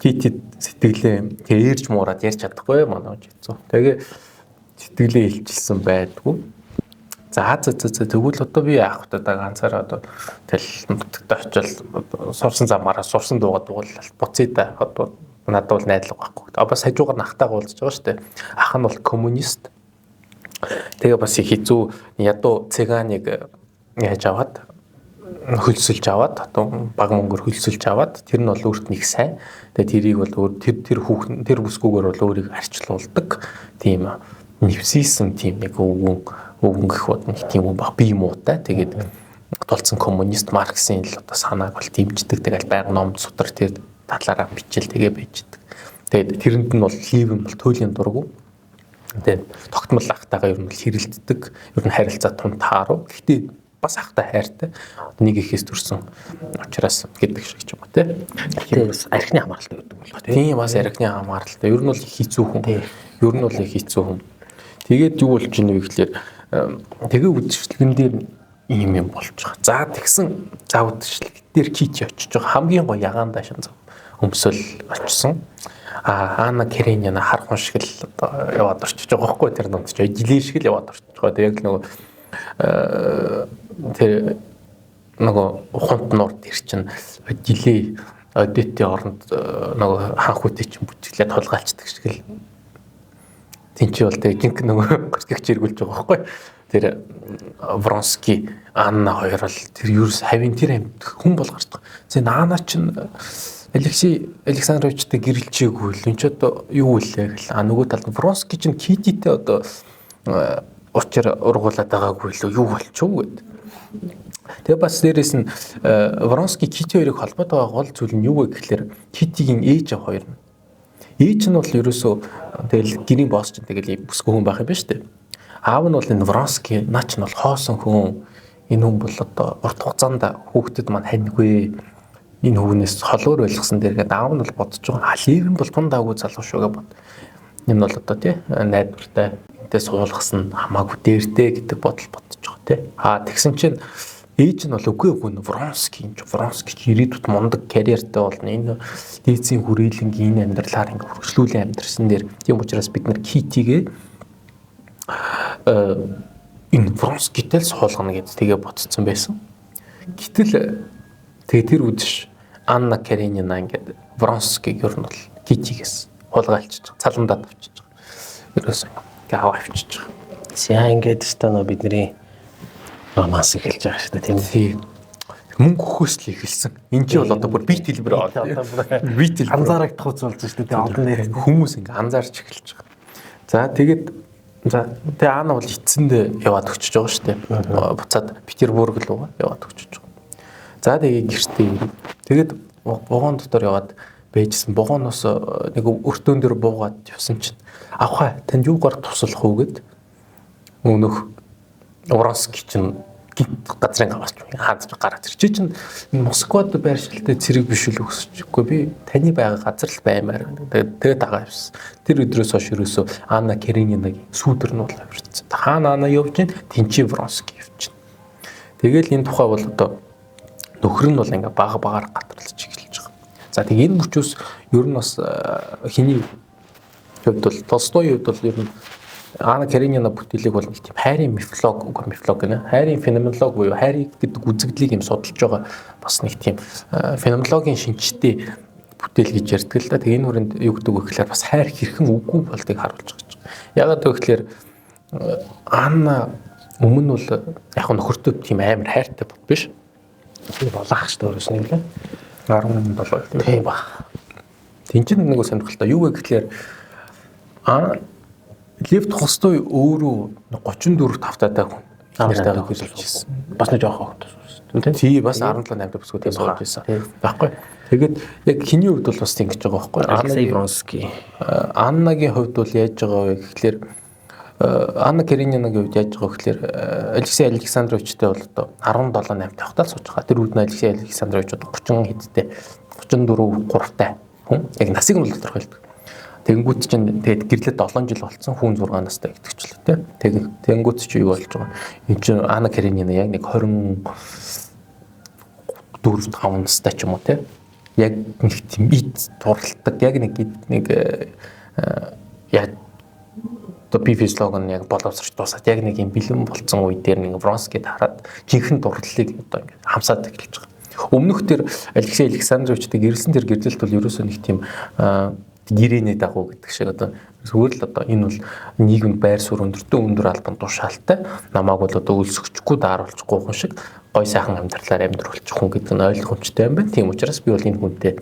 Кити сэтгэлээ тэгээ ээрж муураад ярьж чадахгүй манай хэцүү. Тэгээ сэтгэлээ илчилсэн байдгүй. За тэгвэл одоо би яах вэ? Ганцаараа одоо тэл нутагт очил сурсан замаараа сурсан дуугаад буцъя да. Одоо надад бол найдлага байхгүй. Бас хажуугаар нахтайгаа уулзж байгаа шүү дээ. Ах нь бол коммунист. Тэгээ бас их хэцүү ядуу цыганыг яаж аваад хөлсөлж аваад одоо баг мөнгөөр хөлсөлж аваад тэр нь бол өөрт нь их сайн. Тэгээ тэрийг бол тэр бүсгүйгээр бол өөрийг арчлуулдаг. Тийм нэвсийсэн тийм нэг өвгөн гэх бод нэг тийм баг бие муутай. Тэгээд толцсон коммунист Марксийн л одоо санааг бол дэмждэг. Тэгэл байнга номд сутар тэр талаараа бичил тэгээ байждаг. Тэгээд тэрэнд нь бол Ливен бол туйлын дургу. Тэгээд тогтмол ахтайгаа ер нь хэрэлддэг. Ер нь харилцаа тун тааруу. Гэхдээ бас ахтай хайртай. Нэг ихээс төрсэн учраас гэдэг шиг ч юм уу тий. Тэгээд бас архины хамааралтай байдаг болоо тий. Тийм бас архины хамааралтай. Ер нь бол хэцүү хүн. Ер нь бол хэцүү хүн. Тэгээд юу болж ийнэ вэ гэхэлэр тэгээ үдшилтгэн дээр ийм юм болж байгаа. За тэгсэн үдшилтгэн дээр Кити очиж байгаа. Хамгийн гоё ягаан даашин өмсөл очсон. Анна Каренина хархан шиг л одоо яваад орчиж байгаа байхгүй тэр донд ч жилийн шиг л яваад орчиж байгаа. Яг нөгөө тэр нөгөө ухамт нуур тэр чинь жилийн одитын оронд нөгөө ханхүүтэй чинь бүжиглээд толгаалцдаг шиг л тэнцээ бол тэг жинк нөгөө гэрчгч эргүүлж байгаа байхгүй. Тэр Вронский Анна хоёр бол тэр ерөөс хавийн тэр амьд хүн бол гарч байгаа. Зэн Анна чинь Алексей Александровичтэй гэрэлжээгүй л энэ ч одоо юу вэ гэл. Нөгөө талд Вронский чинь Кититэй одоо учир ургуулад байгаагүй л юу болчихоо гэд. Тэгээ бас дээрэс нь Вронский Кити хоёрыг холбоод байгаа гол зүйл нь юу вэ гэхэлэр Китигийн ээж хоёр нь. Ээж нь бол ерөөсөө тэгэл гэрийн босс ч тэгэл бүсгүй хүн байх юм ба штэ. Аав нь бол энэ Вронский наач нь бол хоосон хүн. Энэ хүн бол одоо урт хугацаанд хүүхдэд маань ханьгүй. Энэ хүүнээс холоор байлгсан дээргээд аав нь бол бодож байгаа. Ливен бол тун даагүй залуу шүү гэж бод. Энэ бол одоо тий найдвартай энтэй суулгасан хамаагүй дээртэй гэдэг бодол бодож байгаа тий. Тэгсэн чинь ээж нь бол үгүй Вронский ирээдүйд мундаг карьертэй болно. Энэ дээдсийн хүрээлэнгийн амьдралаар ингээ хөргөжлүүлэн амьдрсан дэр тийм учраас бид нар Китигээ энэ Вронскийтэй л суулгана гэж тэгээ бодсон байсан. Гэтэл тэгээ тэр үдш Анна Каренина ингээд Вронскийг ер нь бол Китигээс хулгайлчиж цаламдаад авчиж байгаа. Ерөөсөө ингээ аваа авчиж байгаа. Яа ингээд станаа бидний романс эхэлж байгаа шүү дээ тийм. Мөнгө өгөхөөс л эхэлсэн. Энд чи бол одоо бүр бит хэлбэр бит хэлбэр анзаарагдах үз болж шүү дээ. Олон нэр хүмүүс ингээ анзаарч эхэлж байгаа. За тэгээд тэгээ Анна бол эцэндээ яваад өчөж байгаа шүү дээ. Буцаад Петербург руу яваад өчөж байгаа. За тэгээ гэртээ ирээд тэгээд вагон дотор яваад байжсэн. Вагоноос нэг өртөөн дээр буугаад явсан чинь авхаа танд юугаар туслах уу гэд өнөх Вронский чинь газрын гаваач хааж гараад ир. Чи чинь Москвад байршилтай цэрэг биш үл өсчихгүй. Би таны байгаа газар л баймаар. Тэгээд дагаа явсан. Тэр өдрөөс хойш ерөөсөө Анна Каренинагийн сүүдэр нь бол авирцсан. Хаана Анна явж гин тэнцээ Вронский явж гин. Тэгэл энэ тухай бол одоо нөхөр нь бол ингээ багаар гатарлаж эхэлж байгаа. За тэг энэ мөчөөс ер нь бас хиний хувьд бол Толстой хувьд бол ер нь Анна Каренина бүтээлэг бол нэг тийм хайрын мифолог гэнэ. Хайрын феноменолог буюу хайрыг гэдэг үзэгдлийг юм судалж байгаа бас нэг тийм феноменологийн шинжтэй бүтээл гэж ярьдаг л да. Тэгээ энэ хүрээнд юу гэдэг вэ гэхээр бас хайр хэрхэн үгүй болдгийг харуулж байгаа юм. Ягаад вэ гэхээр Анна өмнө бол яг нөхөртөө тийм амар хайртай бод биш. Тийм болоох шүү дээ өөрөөс нь лээ. 17 тийм ба. Тинчин нэг сонирхолтой юу вэ гэхээр Лев Толстой өөрөө 34 тавтаатай хүн. Нэртэйг хэлж ирсэн. Бас нэг жоох хогт. Тий бас 17 8 бүсгүүд сууж байсан. Баггүй. Тэгээд яг хиний хувьд бол бас ингэж байгаа байхгүй. Алексей Вронский. Аннагийн хувьд бол яаж байгаа вэ гэхэлэр Анна Каренинагийн хувьд яаж байгаа гэхэлэр Алексей Александровичтэй бол одоо 17 8 тавтал сууж байгаа. Тэр үед нь Алексей Александрович одоо 30 хэдтэй 34 3-тай хүн. Яг насыг нь бол тодорхойлдог. Тэнгүүт чинь тэгээд гэрлээд 7 жил болцсон хүн 6 настай гэдэгчлээ тий. Тэнгүүт чи юу болж байгаа. Энд чинь Анна Каренина яг нэг 24 5 настай ч юм уу тий. Яг нэг тийм ид туралдаг яг нэг яг то бифислогон яг боловсрч дуусаад яг нэг юм бэлэн болцсон үе дээр нэг Вронскийд хараад жинхэнэ дурлалыг одоо ингээд хамсаад эхэлж байгаа. Өмнөх тэр Алексей Александровичтэй гэрэлсэн тэр гэрлэлт бол ерөөсөө нэг тийм гэрээний дагуу гэдэг шиг одоо зүгээр л одоо энэ бол нийгэмд байр суурь өндөр албан тушаалтай намааг бол одоо өлсгөчгүй дааруулчихгүй хүн шиг гой сайхан амьдралаар амьдруулчих хүн гэдэг нь ойлгомжтой юм байна. Тийм учраас би бол энэ хүнтэй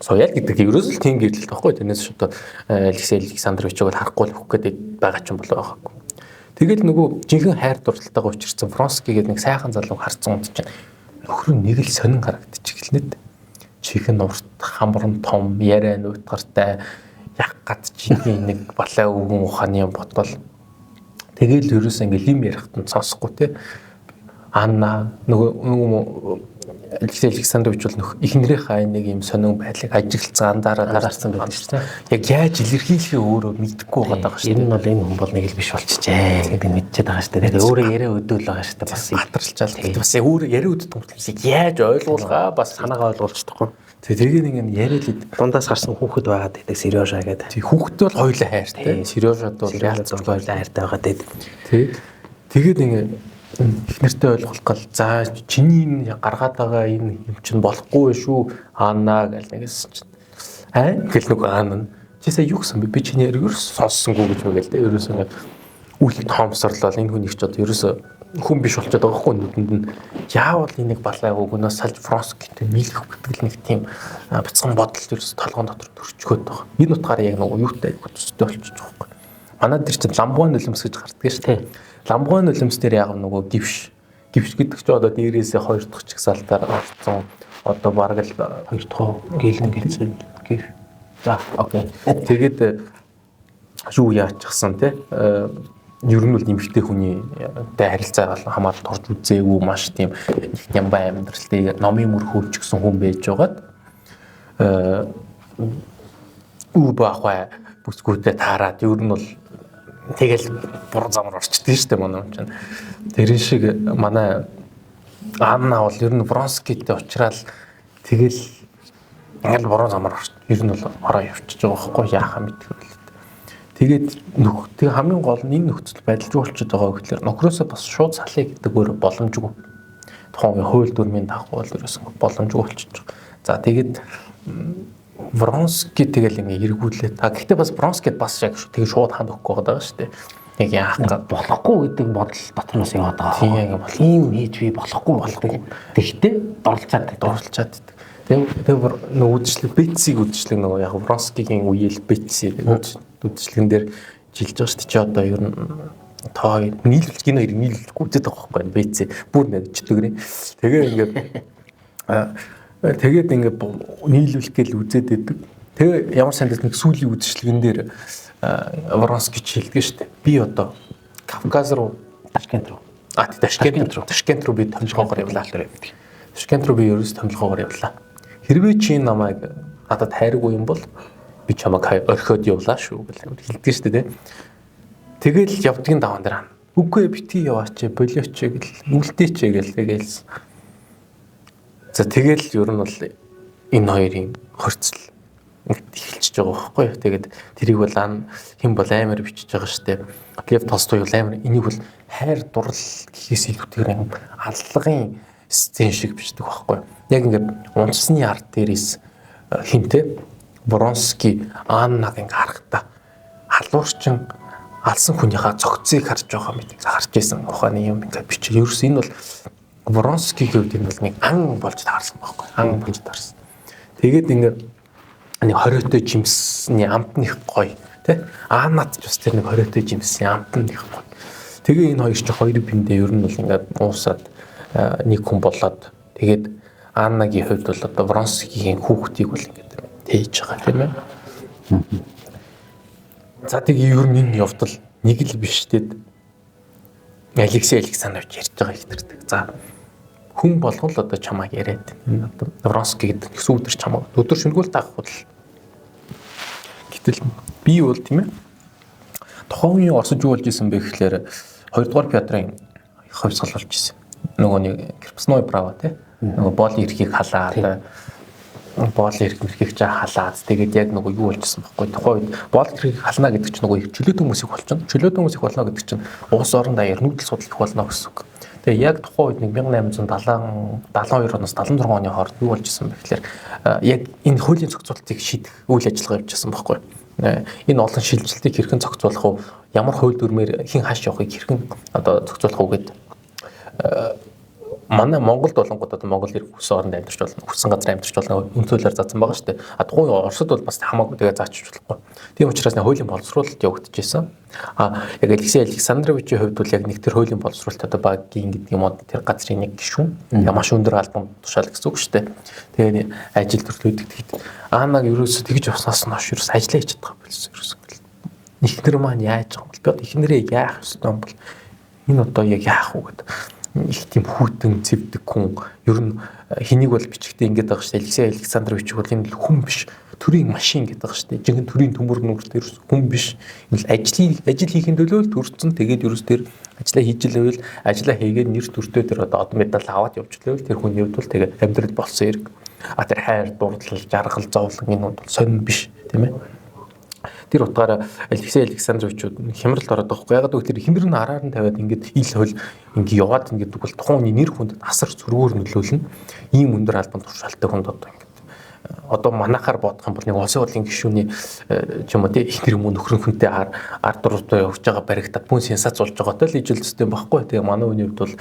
сууяа гэдэг ерөөсөө л тийм гэрлэлт байхгүй. Тэрнээс шууд Алексей Александровичийг бол харахгүй л өгөх гэдэг байгаа ч юм болоо байхгүй. Тэгэл нөгөө жинхэнэ хайр дурлалтайгаа учирсан Вронский гэдэг нэг сайхан залуу харцсан унд чинь нөхөр нь нэг л сонин харагдчих эхэлнэ. Чихэн урт хамрын том яриа нуйтгартай яг гад чихийн нэг балай өвгөн ухааны ботол тэгэл ерөөсөө ингээл юм ярихт нь сонсохгүй те Анна нөгөө Алексей Александрович бол эхнэрийнхээ нэг юм сонин байдлыг ажиглацсан анзаарсан байдаг шүү дээ. Яг яаж илэрхийлэхээ өөрөө мэдэхгүй байгаа шүү дээ. Энэ нь бол энэ хүн бол нэг л биш болчихжээ гэдэг мэдчихэж байгаа шүү дээ. Тэгээ өөрөө яриа өдөөл байгаа шүү дээ. Бас батарчаал. Бас өөрөө яриа өдөд хүмүүсийг яаж ойлгуулгаа бас санаагаа ойлгуулчихдаггүй. Тэгээ нэг яриад дундаас гарсан хүүхэд байгаад байдаг Сережа гэдэг. Тий хүүхэд бол хоёулаа хайртай. Сережад бол ялц хоёулаа хайртай байгаад байдаг. Тий. Тэгээд ингээд их нэртэй ойлгох гал за чиний энэ гаргаад байгаа энэ юм чинь болохгүй шүү Анна гэл нэгээс чинь гэл нэг Анна чи сая юу гэсэн би чиний яриг ерөөс сонссонгүй гэж байгаа л дээ ерөөс ингээд үл тоомсорлол энэ хүнийг ч одоо ерөөс хүн биш болчиход байгаа хгүй нүдэнд нь яавал энийг балай өгнөөс салж Вронскийтэй нийлэх гэдэг нэг тийм бяцхан бодол ерөөс толгоон дотор төрчгөөд байгаа. Энэ утгаараа яг нэг юутай төстэй болчихж байгаа хгүй. Манай дээр чинь ламбуан нулимс гэж гардаг шүү дээ. Ламбуан нулимс дээр яг нөгөө гівш гэдэг чинь одоо дээрээсээ 2 дахь чагсаалтаар орсон одоо бараг л 2 дахь гэлэн гэлцэн гів. За окей. Тэгээд юу яачихсан те ер нь бол нэмэгтэй хүний харилцаа хамаарал турж үзээгүй маш тийм их нямбай амьдралтай номын мөр хөвч гсэн хүн байж байгаад баахай бүсгүүтэй таарад ер нь бол тэгэл буруу замаар орчдөг шүү дээ манай хүн чинь. Тэрэн шиг манай Анна бол ер нь Вронскийтэй уулзрал тэгэл ингээл буруу замаар ер нь бол ороо явчихж байгаа байхгүй яахаа мэдгүй л. Тэгээд нөхдөд хамгийн гол нь энэ нөхцөл байдалж болчиход байгаа гэхэлэр нөхрөөсөө бас шууд салъя гэдэг өөр боломжгүй. Тухайн хууль дүрмийн дагуу бол ерөөсөн боломжгүй болчихж байгаа. За тэгээд Вронский тэгэл ингээ эргүүлээ. Гэхдээ бас Вронскийд бас яг тэгээ шууд ханд өгөхгүй байгаа шүү дээ. Яг яах болохгүй гэдэг бодол дотор нас яваад байгаа. Тийм ингээ бол ийм хийж би болохгүй. Тэгтээ дурлцаад. Тэгээ нүүдчлэг бэтсийг үдчлэг нөгөө яг Вронскийгийн үеэл бэтсийг үдчлэгэн дээр жилж байгаа шүү дээ. Чи одоо ер нь тоо нийлүүлж гин хоёрыг нийлүүлэхгүй үзээд байгаа байхгүй бэтсээ бүр нэг чөтгөрийн. Тэгээ ингээ тэгээд ингээ нийлүүлэх гээл үзээд идэг. Тэгээ ямар сандас нэг сүүлийн үдшилгэн дээр Вронский хэлдэг шүү дээ. Би одоо Кавказ руу Ташкент руу би томилгоогоор явлаа л гэдэг. Ташкент руу би ерөөс томилгоогоор явлаа. Хэрвээ чи намайг надад хайргүй юм бол би чамайг орхиод явлаа шүү гэж хэлдэг шүү дээ. Тэгэл явдгийн даван дээр үгүй бити яваач болооч гэл үлдээч гэл тэгэлсэн. За тэгэл ер нь бол энэ хоёрын хорцол эхэлчихэж байгаа байхгүй юу. Тэгээд тэрийг бол хэн бол амар бичиж байгаа штэ. Лев Толстой бол амар энийг бол хайр дурлал гэхээс илүүтэйгээр аллагын сцен шиг бичдэг байхгүй юу. Яг ингээд унцсны ард дээрээс хинтээ Вронский Аннаг ингээд харахтаа халуурчин алсан хүнийхээ цогцыг харж байгаа мэт харж байсан ухааны юм ингээд бичиж. Ерөөс энэ бол Вронскийгийн хувьд энэ бол нэг ан болж таарсан байхгүй юу. Ан болж таарсан. Тэгээд ингээд нэг хориотой жимсний амтных гоё тий. Аннад ч бас тэр нэг хориотой жимсний амтных гоё. Тэгээ энэ хоёр ч хоёр биндээ ер нь бол ингээд уусаад нэг хүн болоод Тэгээд Аннагийн хувьд бол одоо Вронскигийн хүүхдийг бол ингээд тээж байгаа тийм ээ. За тэгээ ер нь энэ явдал нэг л биш тэгээд Алексей Александрович ярьж байгаа ихтэрдэг. За хүн болгон л одоо чамайг яриад энэ одоо Вронский гэдэг их өдөр чамайг өдөр шөнөгүй таах бол гэтэл би бол тийм ээ тухайн үеийн Оросд юу болж исэн бэ гэхээр 2 дугаар Петрийн хувьсгал болж исэн. Нөгөө нэг крепостной право тий. Нөгөө боолын эрхийг халаад боолын эрх мэрхийг халаад тэгээд яг нөгөө юу болчихсон байхгүй. Тухайн үед боолын эрхийг хална гэдэг чинь нөгөө чөлөөт хүмүүс их болчихно. Чөлөөт хүмүүс их болно гэдэг чинь улс орон даяар нүүдэл судал их болно гэсэн үг. Тэгээ яг тухайн үед 1872 оноос 76 оны хооронд юу болж исэн бэ гэхээр яг энэ хуулийн зохицуултыг шийдэх үйл ажиллагаа явуулсан байхгүй. Энэ олон шилжилтийг хэрхэн зохицуулах вэ? Ямар хууль дүрмээр хэн хааш явахыг хэрхэн одоо зохицуулах вэ гэдэг. Манай Монголд болонгууд одоо Монгол ирэх хүссэн оронд амьдарч болно. Хүссэн газар амьдарч болно. Үнцөлөөр заасан байгаа шүү дээ. Тухайн Оросд бол бас хамаагүй тэгээ заачиж болохгүй. Тийм учраас хуулийн боловсруулалт явагдчихсан. Яг Алексей Александровичийн хувьд бол яг нэг тэр хуулийн боловсруулалт одоо багийн гэдэг юм уу тэр газрын нэг гишүүн. Маш өндөр албан тушаал гэсэн үг шүү дээ. Тэгээд ажил төрлөөд тэгэхэд Аннаг ерөөсө тэгж явснаас нь хойш ерөөс ажиллаа хийж чаддаг болсон ерөөсө. Ихнэр маань яаж байгаа юм бол би ихнэрээ яах ёстой юм бол энэ одоо яг яах вэ гэдэг. Их тийм хүүтэн цэвдэг хүн ер нь хэнийг бол бичгтээ ингэж байгаа шүү дээ. Алексей Александрович бол энэ хүн биш төрийн машин гэдэг байгаа шүү дээ. Жинхэнэ төрийн төмөр нүртэй хүн биш. Энэ ажил хийхин төлөө төрсөн. Тэгээд ерөөс тэр ажиллаа хийж лээвэл ажиллаа хийгээд нэр төртөө тэр одоо медаль аваад явчихлаа. Тэр хүний хувьд бол тэгээд амьдрал болсон хэрэг. Тэр хайр, дурдлал, жаргал, зовлон энэ бол сонин биш тийм ээ. Тэр утгаараа Алексей Александровичуд хямралд ороод байгаа. Яг л тэр хэмрэн араар нь тавиад ингээд ил хөл ингээд яваад ингээд бол тухайн хүний нэр хүнд асар зүргөөр нөлөөлнө. Ийм өндөр албан тушаалтай хүнд одоо ингээд одоо манахаар бодох юм бол нэг улсын хурлын гишүүний ч юм уу тий их нэр мөн нөхрөн хүнтэй ард дуртай явж байгаа баригдаад бүн сенсац болж байгаатай л ижил систем байхгүй. Тэгээ манай хүний хувьд бол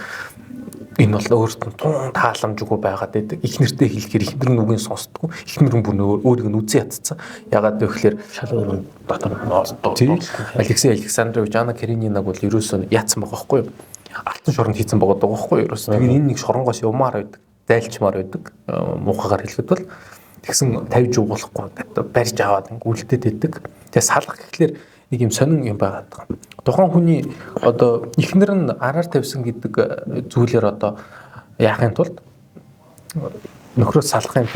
энэ бол өөрт нь тун тааламжгүй байгаад байдаг. Их нэртэй хэлэхээр их нэр нь үгийн сонсдгоо. Их нэр нь бүр өөрийг нь үзэн ятцсан. Ягаад гэвэл шал өөр дотор нь Алексей Александрович Анна Каренинаг бол ерөөсөө яатсан байгаа байхгүй юу? Алтан шоронд хийцэн байгаа байхгүй юу? Ерөөсөө. Тэгээд энэ нэг шоронгоос явмаар байдаг. Дайлчмаар байдаг. Муухагаар хэлэхэд бол тэгсэн тавьж уугуулахгүй гэдэг барьж аваад үлдээд байдаг. Тэгээ салах гэхлээр нэг юм сонин юм байгаад байгаа. Тухайн хүний одоо ихнэр нь араар тавьсан гэдэг зүйлээр одоо яахын тулд нөхрөөс салахын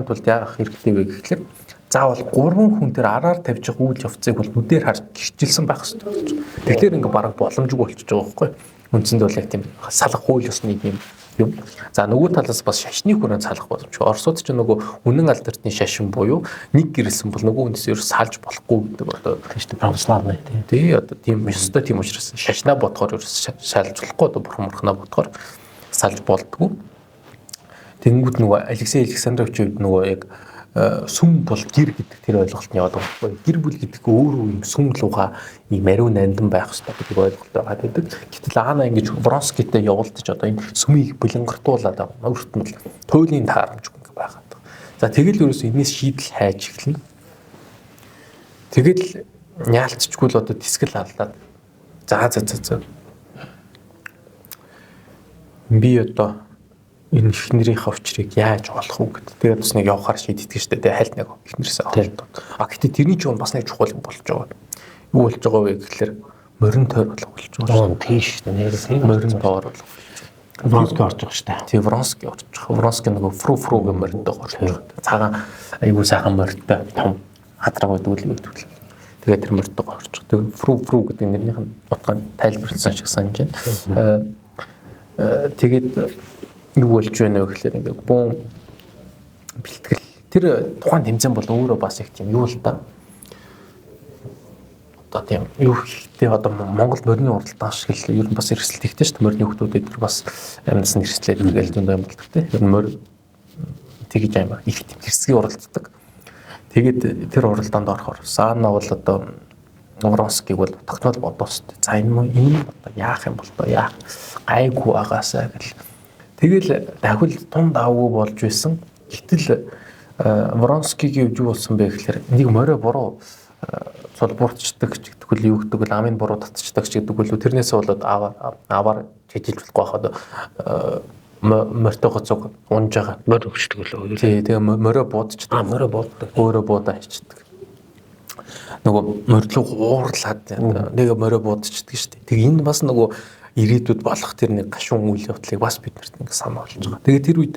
тулд яах хэрэгтэй вэ гэхлээр заавал 3 хүн дээр араар тавьж байгаа үйл явцыг бол нүдээр харж гэрчилсэн байх хэрэгтэй болж байна. Тэгэхээр ингээ бараг боломжгүй болчихж байгаа байхгүй. Үндсэндээ бол яг тийм салах хууль ёсны юм. За нөгөө талаас бас шашны хүрээнд салах боломжгүй. Оросууд ч нөгөө үнэн алдартны шашин буюу нэг гэрэлсэн бол нөгөө хүнээс ерөөс салж болохгүй гэдэг одоо тийм православны тий одоо тийм ёстой тийм учраас шашнаа бодохоор ерөөс салж болохгүй одоо бурхан морхнаа бодохоор салж болдгоо. Тэнгүүд нөгөө Алексей Александровичийн хувьд нөгөө яг сүм бол гэр гэдэг тэр ойлголт нь яваад байгаа байхгүй. Гэр бүл гэдэг нь өөрөө юм сүм луга нэг мариу нандин байх хэрэгтэй гэдэг ойлголт байгаа гэдэг. Гэтэл Анна ингэж Вронскитэй явуулдаж одоо энэ сүмийг булингартуулаад байгаа. Өөрт нь бол туйлын таарамжгүй ингэ байгаад байгаа. За тэгэл ерөөс энэс шийдэл хайж эхэлнэ. Тэгэл яалтчгүй л одоо тисгэл аллаад за би одоо энэ ихнэрийнхээ учрыг яаж олох вэ гэдэг. Тэгээд бас нэг явахаар шийддэг шүү дээ. Хальт нэг ихнэрээс аваад. Гэтэ тэрний чинь бас нэг чухал юм болж байгаа. Юу болж байгаа вэ гэхэлэр морин тойр болох болж байгаа. Тийм шүү дээ. Морин тойр болох. Вронский орж байгаа шүү дээ. Тийм Вронский орж байгаа. Вронский нөгөө фру гэх моринтой орж байгаа. Цагаан айгуу сайхан моринтой том хадраг байдаг л гэдэг. Тэгээд тэр моринтой орж байгаа. Тэгээд фру гэдэг нэрнийх нь утгыг тайлбарласан шиг санаж байна. Тэгээд юу болж байна вэ гэхээр ингээ бүүн бэлтгэл тэр тухайн тэмцээн бол өөрөө бас их тийм юу л да. Одоо тийм юу ихтэй одоо Монгол морины уралдаан шиг л ер нь бас эрсэлт ихтэй шүү дээ. Морины хүмүүсүүд тэр бас амьдс нь эрсэлээд ингээл зөндөө юм болдог тийм. Ер нь морь тэгж аймаа их тийм хэрсгийн уралддаг. Тэгээд тэр уралдаанд орохоор Саана бол одоо Вронскийг бол тогтмол бодоос. За энэ одоо яах юм бол яах гайгүй байгаасаа гэл. Тэгэл дахил тун давгүй болж байсан. Гэтэл Вронскигийн юу болсон бэ гэхээр нэг морио буруу сулбуурчдаг ч гэдэг үл юу гэдэг үл амын буруу татчихдаг ч гэдэг үл тэрнээсээ болоод аваар чижилж болохгүй хаад мөртөө гоцог унж байгаа мөр өгчдөг лөө. тий тэгээ мөрөө буудчихдаг Мөрөө бууддаг. өөрөө буудаа хийчихдэг нөгөө мөрлөг уурлаад тэгээ мөрөө буудчихдаг шүү дээ. Тэгээ энэ бас нөгөө ирээдүйд болох тэр нэг гашуун үйл явдлыг бас биднэрт ингэ санаа болж байгаа. Тэгээ тэр үед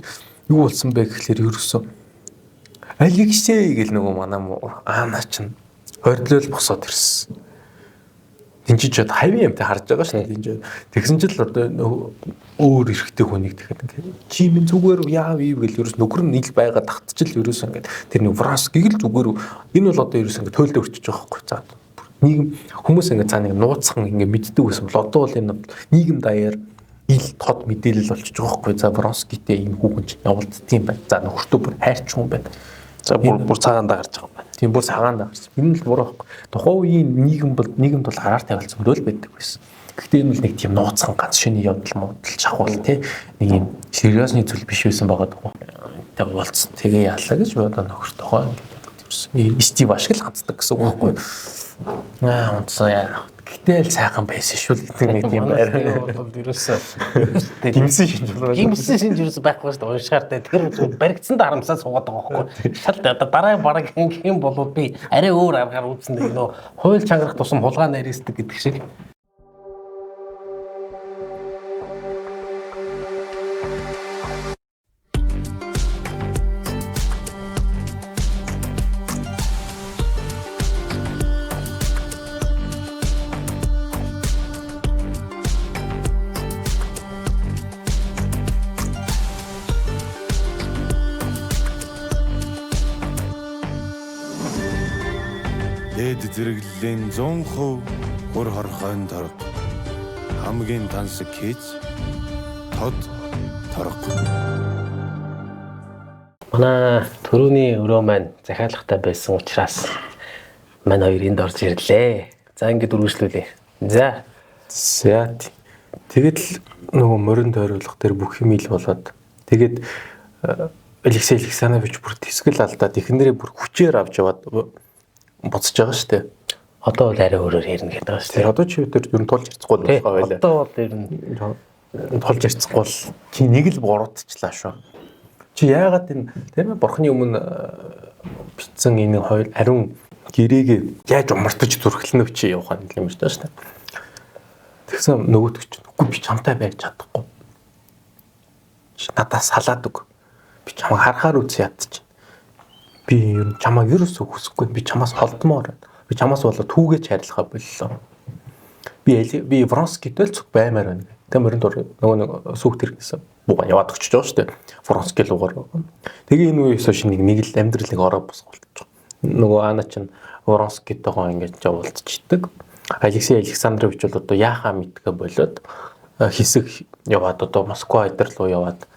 юу болсон бэ гэхлээр ерөөсөө алигшээ гэл нөгөө манай аанаа чинь хордлол босоод ирсэн. Тинчиж чад хавийн юмтай харж байгаа шүү дээ. Тэгсэн чил одоо өөр эрэгтэй хүнийг тэгэхэд чи минь зүгээр яав ив гэл ерөөс нөхөр нь ил байгаа татчихл ерөөс ингээд тэр нэг Вронскийг л зүгээр энэ бол одоо ерөөс ингээд төөлдө өрчиж байгаа байхгүй. За нийгэм хүмүүс ингээд цаа нэг нууцхан ингээд мэддэг байсан бол одоо бол энэ нийгэм даяар ил тод мэдээлэл болчихж байгаа байхгүй. За Вронскитэй энэ хүүхэн чинь явуулдсан юм байна. За нөхөртөө бүр хайрч хүн байна. За бүр цагаан даарч байгаа юм байна. Тийм бүр цагаан даарч. Энэ л буруу байхгүй. Тухайн үеийн нийгэмд бол хараар тавилсан мөрөөл байдаг байсан. Гэхдээ энэ бол нэг тийм нууцхан ганц шөний явдал шахуул тий нэг юм сериосны зүйл биш байсан байгаа даа. Тэгээ болцсон. Тэгээ яалаа гэж бодоо нөхөртөө ингээд Стив ашиг л ханддаг гэсэн үг байхгүй. Унтсан яа. Гэтэл сайхан байсан шүү дээ нэг тийм байр. Ерөөсөө Гимсэн шинжлэх гимсэн шинж ерөөсөө байхгүй шүү дээ. Уншаартай. Тэр баригдсан дарамсаа суугаад байгаа байхгүй. Шал дараагийн бараг юм болоод би арай өөр аргаар үзсэн нэг нөө хууль чангарах тусам хулгай нарийсдаг гэдэг шиг. Дээд зэрэглэлийн 100% бүр хорхойн торг хамгийн тансаг хийц тод торг. Манай төрөүний өрөө маань захиалгатай байсан учраас манай хоёр энд орж ирлээ. За ингэж үргэлжлүүлээ. За. Тэгээд л нөгөө морин тойруулах тэр бүх юм ил болоод тэгээд Алексей Александрович бүр тэсгэл алдаад эхнэрээ бүр хүчээр авч яваад буцаж байгаа шүү дээ. Одоо бол арай өөрөөр ярина гэдэг байгаа шүү дээ. Одоо чи өдөр ер нь тулж ирцэхгүй байгаа байлаа. Одоо бол ер нь тулж ирцэхгүй бол чи нэг л буруудчихлаа шүү. Чи яагаад энэ тийм ээ бурхны өмнө битсэн энэ хоёул ариун гэрээгээ яаж умартаж зүрхлэнэ чи явах юм шүү дээ. Тэгсэн нөгөөдөг чи үгүй би чамтай байж чадахгүй. Чи надаас салаад өг. Би чамайг харахаар үз ядчих. Би ер нь чамайг ерөөсөө хүсэхгүй. Би чамаас холдмоор. Би чамаас болоо түүгэж харилцаа боллоо. Би Вронскитэй л зүг баймаар байна. Тэ мөрөнд нөгөө нэг сүхт хэрэгсэн. Буга яваад өгч байгаа шүү дээ. Вронски лугаар. Тэгээ энэ үеэс хойш нэг л амьдралыг ороо босголж байгаа. Нөгөө Ана чинь Вронскитойгоо ингэж явуулчихдаг. Алексей Александрович бол одоо яахаа мэдгээ болоод хэсэг яваад одоо Москва эдэр рүү яваад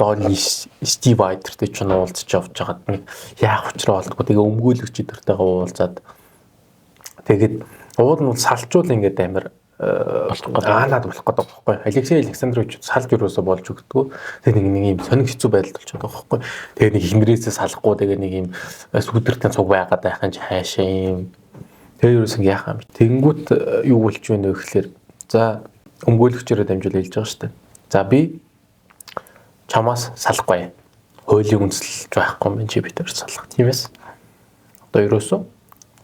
Доли Стив Айдертэй ч уулзч явж байгаад нэг яах учраа болдгоо тэгээ өмгөөлөгч эдэртэйгээ уулзаад тэгээд уул нь салжуул ингээд амар аалаад болох гэдэг байхгүй. Алексей Александрович салж юусоо болж өгдөгөө. Тэгээ нэг юм сонир хэцүү байдалд болчиход байгаа байхгүй. Тэгээ нэг ихнэрээсээ салахгүй тэгээ нэг юм сүдэртэн цуг байгаад байхын ч хаашаа юм. Тэгээ юусэн яахаа мэд. Тэнгүүт юу болж байна вэ гэхэлэр за өмгөөлөгчөөрөө дамжуул хэлж байгаа шүү дээ. За би чамаас салахгүй. Хуулийн үндэслэлж байхгүй юм чи бид төр салах. Тиймээс одоо ерөөсөө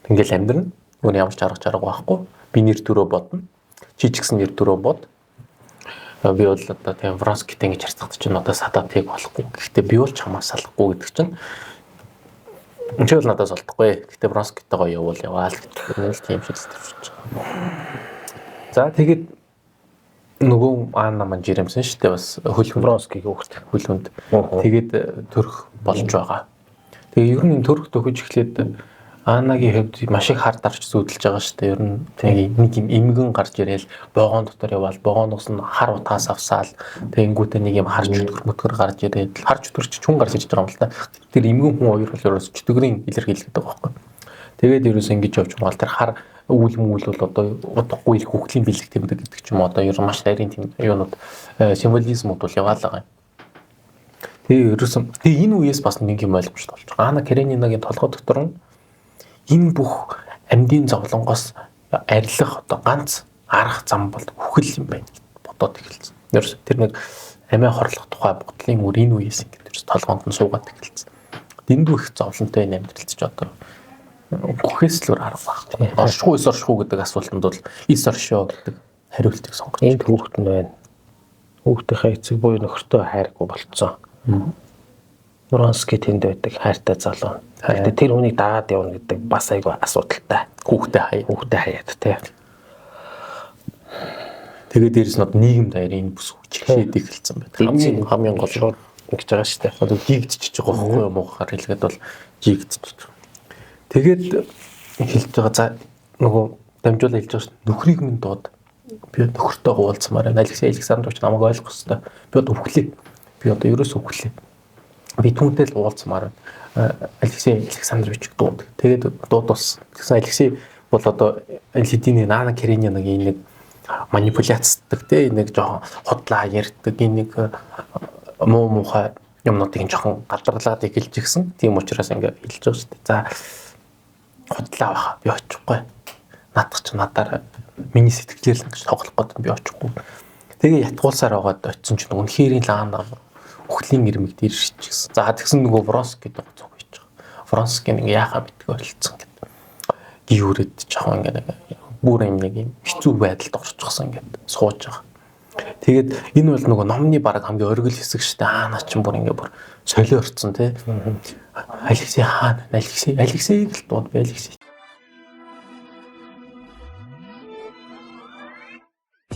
ингээл амьдрна. Өөр ямар ч арга байхгүй. Би нэр төрөө бодно. Чи ч гэсэн нэр төрөө бод. Би бол одоо тийм Вронскитэй ингэж харьцахад чинь одоо садатыг болохгүй. Гэхдээ би бол чамаас салахгүй гэдэг чинь энэ бол надаас олдохгүй. Гэхдээ Вронскитойгоо яваал гэдэг нь л тийм шиг сэтгэвч байна. За тэгээд нөгөө Анна маань жирэмсэн шүү дээ бас хөлхөнд Вронскиг өгт. хөлхөнд. Тэгээд төрөх болж байгаа. Тэгээ ер нь төрөх төхөж эхлээд Аннагийн хувьд маш их хар дарч зүүдэлж байгаа шүү дээ. Ер нь тэгээ нэг юм эмгэн гарч ирээл боогон дотор яваал боогоноос нь хар утаас авсаал тэгэнгүүтээ нэг юм харж өтгөр гарч ирээд харж өтгөрч хүн гарч иж байгаа юм л та. Тэр эмгэн хүн хоёр бол ерөөс чөтгөрийн илэрхийлэх гэдэг байхгүй. Тэгээд ерөөс ингэж явж байгаа бол тэр хар үйл бол одоо удахгүй хөхлийн бэлэг тэмдэг гэдэг ч юм одоо ер нь маш нарийн тийм юунууд символизмууд бол яваал байгаа юм. Тэгээ ерөөсөн тэгээ энэ үеэс бас нэг юм ойлгомжтой болж байгаа. Анна Каренинагийн толгой дотор нь энэ бүх амьдын зовлонгоос арилах одоо ганц арга зам бол үхэл юм байна бодоод эхэлсэн. Ерөөс тэр нэг амиа хорлох тухай бодлын үр энэ үеэс ингээд толгоонд нь суугаад эхэлсэн. Дэндүү их зовлонтой энэ амьдралч одоо үхэхээс л арга байхгүй. Оршихуй гэдэг асуултанд бол эс оршоо гэдэг хариултыг сонгож. Энд хүүхэд нь байна. Хүүхдийнхээ эцэг буюу нөхөртөө хайргүй болцсон. Вронский тэнд байдаг хайртай залуу. Гэхдээ тэр хүнийг дагаад явна гэдэг бас айгүй асуудалтай. Хүүхдээ хаяад тий. Тэгээд дээрэс нь нийгэм даяарын бүс хүчрээд эхэлсэн байдаг. Хамгийн гол ингэж байгаа шүү дээ. Одоо жигдчихэж байгаа байхгүй юу муухаар хэлгээд бол жигдчихэж. Тэгээд хэлж байгаа за нөгөө дамжуулаад хэлж байгаа шүү. Нөхрийг минь дууд би нөхөртөө уулзмаар байна. Алексей Александрович намайг ойлгох хэрэгтэй. Би одоо өглөө. Би одоо ерөөсөө өглөө. Би түүнтэй л уулзмаар байна. Алексей Александрович дууд. Тэгээд дуудсан. Тэгсэн Алексей бол одоо хэдийн наана Каренина нэг манипуляцдаг те нэг жоохон хотлаа ярьдаг нэг муу муухай юмнуудыг жоохон гадарлаад эхэлж гисэн. Тийм учраас ингээ хэлж байгаа шүү дээ. За хотлаа баха би очихгүй. Наадах ч надаар миний сэтгэлээр л гэж тоглох гэдэг би очихгүй. Тэгээ ятгуулсаар байгаад очисон чинь үнэхэрийн лаан өхлийн ирмэг дээр шижчихсэн. За тэгсэн нөгөө Вронский гэдэг цог хийж байгаа. Вронский нэг яахаа битгий оролцсон гэдэг. Гиүрэд жоохон ингээ бүр юм нэг юм хэцүү байдалд орчихсон ингээд сууж байгаа. Тэгээд энэ бол нөгөө номны баг хамгийн оргил хэсэг шүү дээ. Наа чинь бүр ингээ бүр солио орцсон тий. Алексей хаана? Алексей л дууд би Алексей.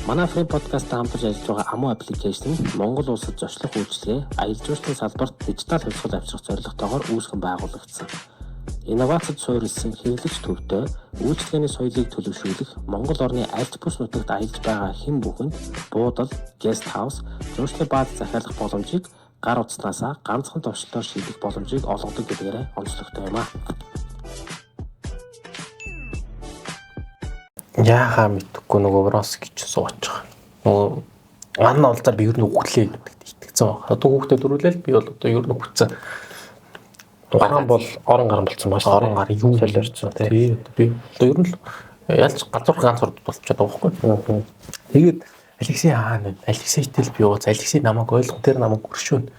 Манай Frame podcast-т хамтарч ажиллаж байгаа Amo application Монгол улсад зочлох үйлчилгээ, аялал жуулчлалын салбарт дижитал хувьсгал авчрах зорилготойгоор үүсгэн байгуулагдсан. Инновацид суурилсан хэрэглэгч төвтэй үйлчилгээний соёлыг төлөвшүүлэх Монгол орны аль бус нутагт аялж байгаа хэн бүхэнд буудал, guest house, жуулчлалын бааз захиалах боломжийг гар утаснаас ганцхан товчлоор шийдэх боломжийг олгодог гэдгээрээ онцлогтой юм аа. Яахаа мэдхгүй нөгөө Вронский ч сууж байгаа. Нөгөө анна уулзаар би ер нь үхлээ гэдэгт итгэцэн байна. Одоо хүүхдэд дөрүүлээл би бол одоо ер нь үхсэн. Орон бол орон гар болсон маш орон гар юу солиорцсон тий. Би одоо ер нь ялч газар ганц урд болчиход байгаа байхгүй. Тэгээд Алексей хаана вэ? Алексейтэй л би ууз. Алексей намайг ойлгох, тэр намайг өршөөнө.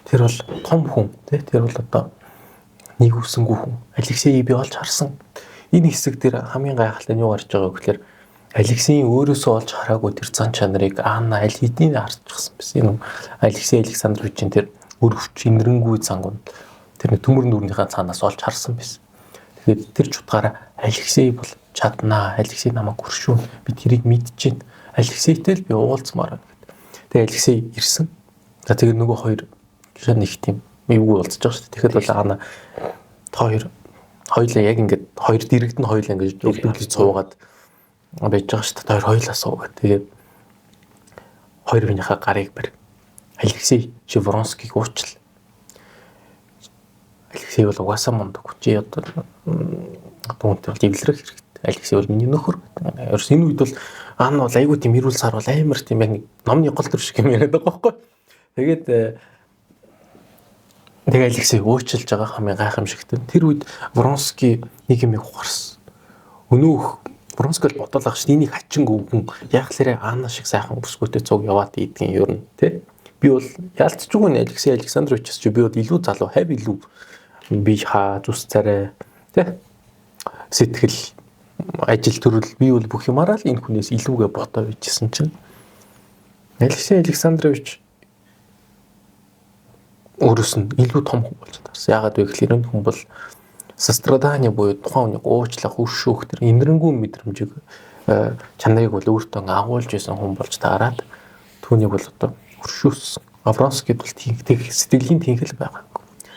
Тэр бол том хүн тий. Тэр бол одоо нэг үсэнгүү хүн. Алексейийг би олж харсан. Энэ хэсэг дээр хамгийн гайхалтай нь юу гарч байгаа вэ гэхээр Алексейн өөрөөсөө олж хараагүй тэр зан чанарыг Анна аль хэдийн харчихсан байсан. Энэ Алексей Александровичийн тэр өрөвч инрэнгүй зангууд тэр нэг төмөр нүрнийхээ цаанаас олж харсан байсан. Тэгээд тэр чутгаараа Алексей бол чаднаа, Алексей намайг өршөөн, би тэрийг мэдчихээн. Алексейтэй л би уулзмаар байна гэдэг. Тэгээд Алексей ирсэн. За тэгээд нөгөө хоёр жишээ нэг тийм эвгүй уулзж байгаа шүү дээ. Тэгэхэд бол Анна хоёулаа яг ингээд хоёр дэрэгд нь хоёулаа ингээд өвдөглөж цуугаад байж байгаа шүү дээ. Хоёулаа суугаад тэгээд хоёр минийхээ гарыг барь. Алексей чи Вронскийг уучлаа. Алексей бол угаасаа мундаг. Чи одоо түүнтэй бол эвлэрэх хэрэгтэй. Алексей бол миний нөхөр. Ерөөс энэ үед бол Анна бол айгүй тийм эрүүл сар бол амар тийм яг нэг номны гол төр шиг юм яриад байгаа байхгүй. Тэгээд Алексей уучлж байгаа хамгийн гайхамшигтай. Тэр үед Вронский нэг юм ухаарсан. Өнөөх Вронский бол бодоолах ш. Энийг хачин өвгөн яг л Анна шиг сайхан бүсгүйтэй цуг яваад ийдгийн ер нь тий. Би бол ялцчихгүй нэ Алексей Александровичс чи би бол илүү залуу хав илүү би хаа зүс царай тий. Сэтгэл ажил төрөл би бол бүх юмараа л энэ хүнээс илүүгээ бодоо байжсэн чинь Алексей Александрович өөрөөс нь илүү том хүн болж таарсан. Яагаад вэ гэхээр энэ хүн бол сострадание буюу тухайн хүнийг уучлах, өршөөх тэр инэрэнгүү мэдрэмжийг чанарыг бол өөртөө агуулж исэн хүн болж таарад түүнийг бол одоо өршөөсөн. Вронский бол тийм сэтгэлийн тэнхэл байгаа.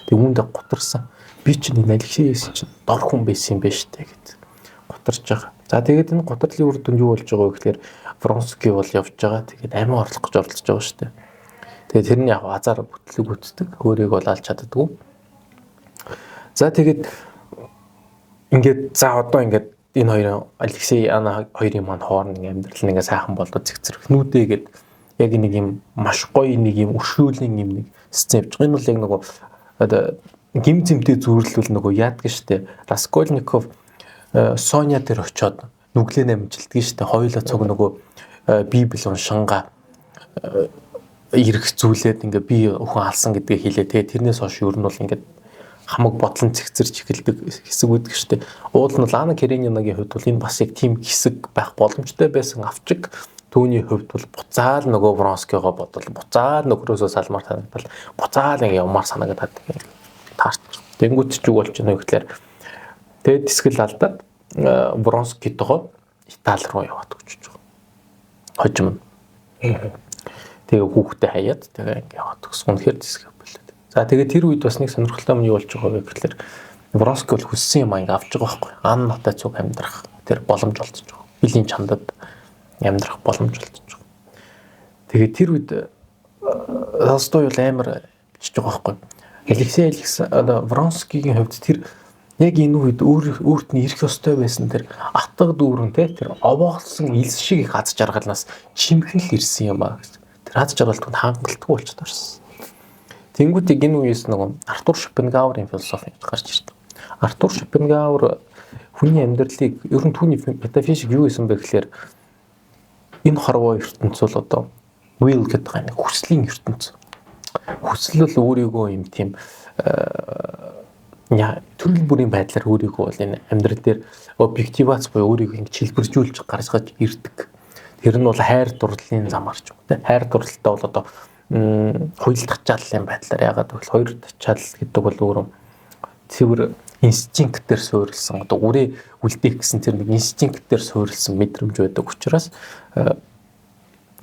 Тэг үүндээ гутарсан. Би чинь энэ Алексейс чинь дор хүн байсан юм байна штэ гэд гутарж байгаа. За тэгээд энэ гутарлын үр дүнд юу болж байгаа вэ гэхээр Вронский бол явж байгаа. Тэгээд амин орлох гэж оролдож байгаа штэ. Тэгээд тэрний яг азар бүтлэг үтдэг. Өөрийг бол алж чаддаггүй. За тэгээд ингээд за одоо ингээд энэ хоёрын Алексей Анна хоёрын маань хооронд амьдрал нэг сайхан болоод зэгцэрхнүүдээ гээд яг нэг юм маш гоё нэг юм өршөөлийн юм нэг сцен явж байгаа. Энэ бол яг нөгөө гим зэмтэй зүйрлэл нөгөө яадаг штэ. Раскольников Соня дээр очиод нүглээ намжилдаг шүү дээ. Хоёулаа цог нөгөө Библи уншингаа ирэх зүйлээд ингээ би өхөн алсан гэдгийг хэлээ. Тэгээ тэрнээс хойш ер нь бол ингээ хамаг бодлон цэгцэрч эхэлдэг хэсэг үүдг шүү дээ. Уул нь Лана Каренинагийн хувьд бол энэ бас яг тийм хэсэг байх боломжтой байсан авчиг. Түүний хувьд бол буцаал нөгөө Вронскийгоо бодвол буцаал нөхрөөсөө салмаар санагдал буцаал ингээ юмар санагдаад таарч. Тэнгүүт ч юу болж байна вэ гэхээр тэгээд тэсгэл алдаад Вронскийтэйгоо Итали руу яваад өгч байгаа. Хожим. Тэгээ хүүхдээ хаяад тэгээ ингээ яваад өгсөн. Үнэхээр тэсгэл болоод. За тэгээд тэр үед бас нэг сонирхолтой юм юу болж байгаа вэ гэхээр Вронский бол хүссэн юм ингээ авч байгаа байхгүй. Ан нотой цуг амьдрах тэр боломж олдож байгаа. Билийн чандад амьдрах боломж олдож байгаа. Тэгээд тэр үед Толстой бол амар бичиж байгаа байхгүй. Алексей Вронскийгийн хувьд тэр яг энэ үед өөрт нь ирэх ёстой байсан тэр атга дүүрэн тэр овоолсон илс шиг их аз жаргалнаас чимхэл ирсэн юм аа. Тэр аз жаргалд хангалтгүй болчиход орсон. Тэнгүүтийг энэ үеэс нөгөө Артур Шопенгауэрийн философи гарч ирдэг. Артур Шопенгауэр хүний амьдралыг ер нь түүний метафизик юу гэсэн бэ гэхээр энэ хорвоо ертөнц бол одоо will гэдэг нэг хүслийн ертөнц. Хүсэл бол өөрийгөө юм тийм төрөл бүрийн байдлаар өөрийгөө бол энэ амьдрал дээр объективац буюу өөрийгөө ингэ чилбэржүүлж гаргаж ирдэг. Тэр нь бол хайр дурлалын замаар ч юм те. Хайр дурлалтай бол одоо хуйлт ачааллын байдлаар ягаад гэвэл хоёр ачаал гэдэг бол өөрөө цэвэр инстинктээр суурилсан одоо үрээ үлдээх гэсэн тэр нэг инстинктээр суурилсан мэдрэмж байдаг учраас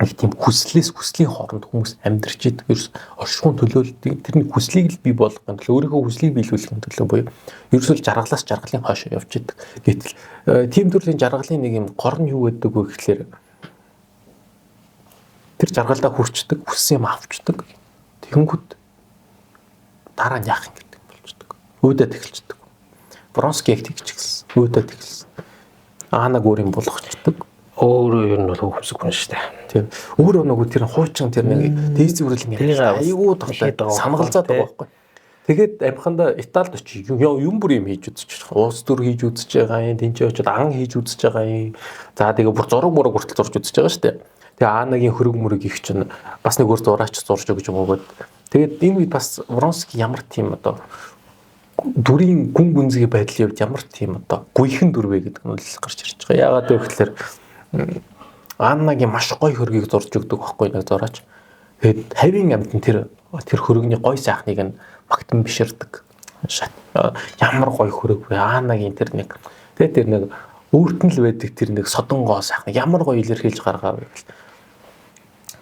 их тийм хүслийн хооронд хүмүүс амьдарч идэг. Ерөөс оршихуун төлөөлөлтийг тэрний хүслийг л бий болгохын төлөө өөрийнхөө хүслийг биелүүлэхийн төлөө буюу ерөөсөө жаргалаас жаргалын хойш явж идэг. Гэтэл тийм төрлийн жаргалын нэг юм гор нь юу гэдэг вэ гэхээр тэр жаргалдаа хүрчдэг, хүссэн юм авчдаг. Тэгэнгүүт дараа нь яах юм гэдэг болчдөг. Өөдөө тэгэлцдэг. Вронский яг тэгчихсэн. Өөдөө тэгэлсэн. Аанаг өөрийн болгочдөг. Өөрөө ер нь бол хөвсөг хүн шүү дээ. Тийм. Өөрөө нөгөө тэр хуучин тэр нэг дээзүүрэл ингэ айгуу тогтоод санагалзаад байгаа байхгүй. Тэгээд амханда Италид очиж юм бүр юм хийж үзчих. Уус төр хийж үзэж байгаа юм, тэнцээ очиод ан хийж үзэж байгаа юм. За тэгээ бүр зураг хүртэл зурж үзэж байгаа шүү дээ. Тэгээ Аанагийн хөрөг мөрөг их чинь бас нэг өөр зураач зурж өгч өгөөд. Тэгээд энэ үед бас Вронский ямар тийм одоо дүрийн гүн гүнзгий байдлын үед ямар тийм одоо гүйхэн дүрвэ гэдэг нь л гарч ирж байгаа. Яагаад вэ гэхээр Ааннагийн маш гоё хөргийг зурж өгдөг байхгүй нэг зураач. Тэгээд хавийн амьтан тэр хөрөгний гоё сайхныг нь багтан биширдэг. Ямар гоё хөрөг вэ? Ааннагийн тэр нэг тэр нэг өөрт нь л байдаг тэр нэг содон гоо сайхан ямар гоё илэрхийлж гаргаа вэ гэл.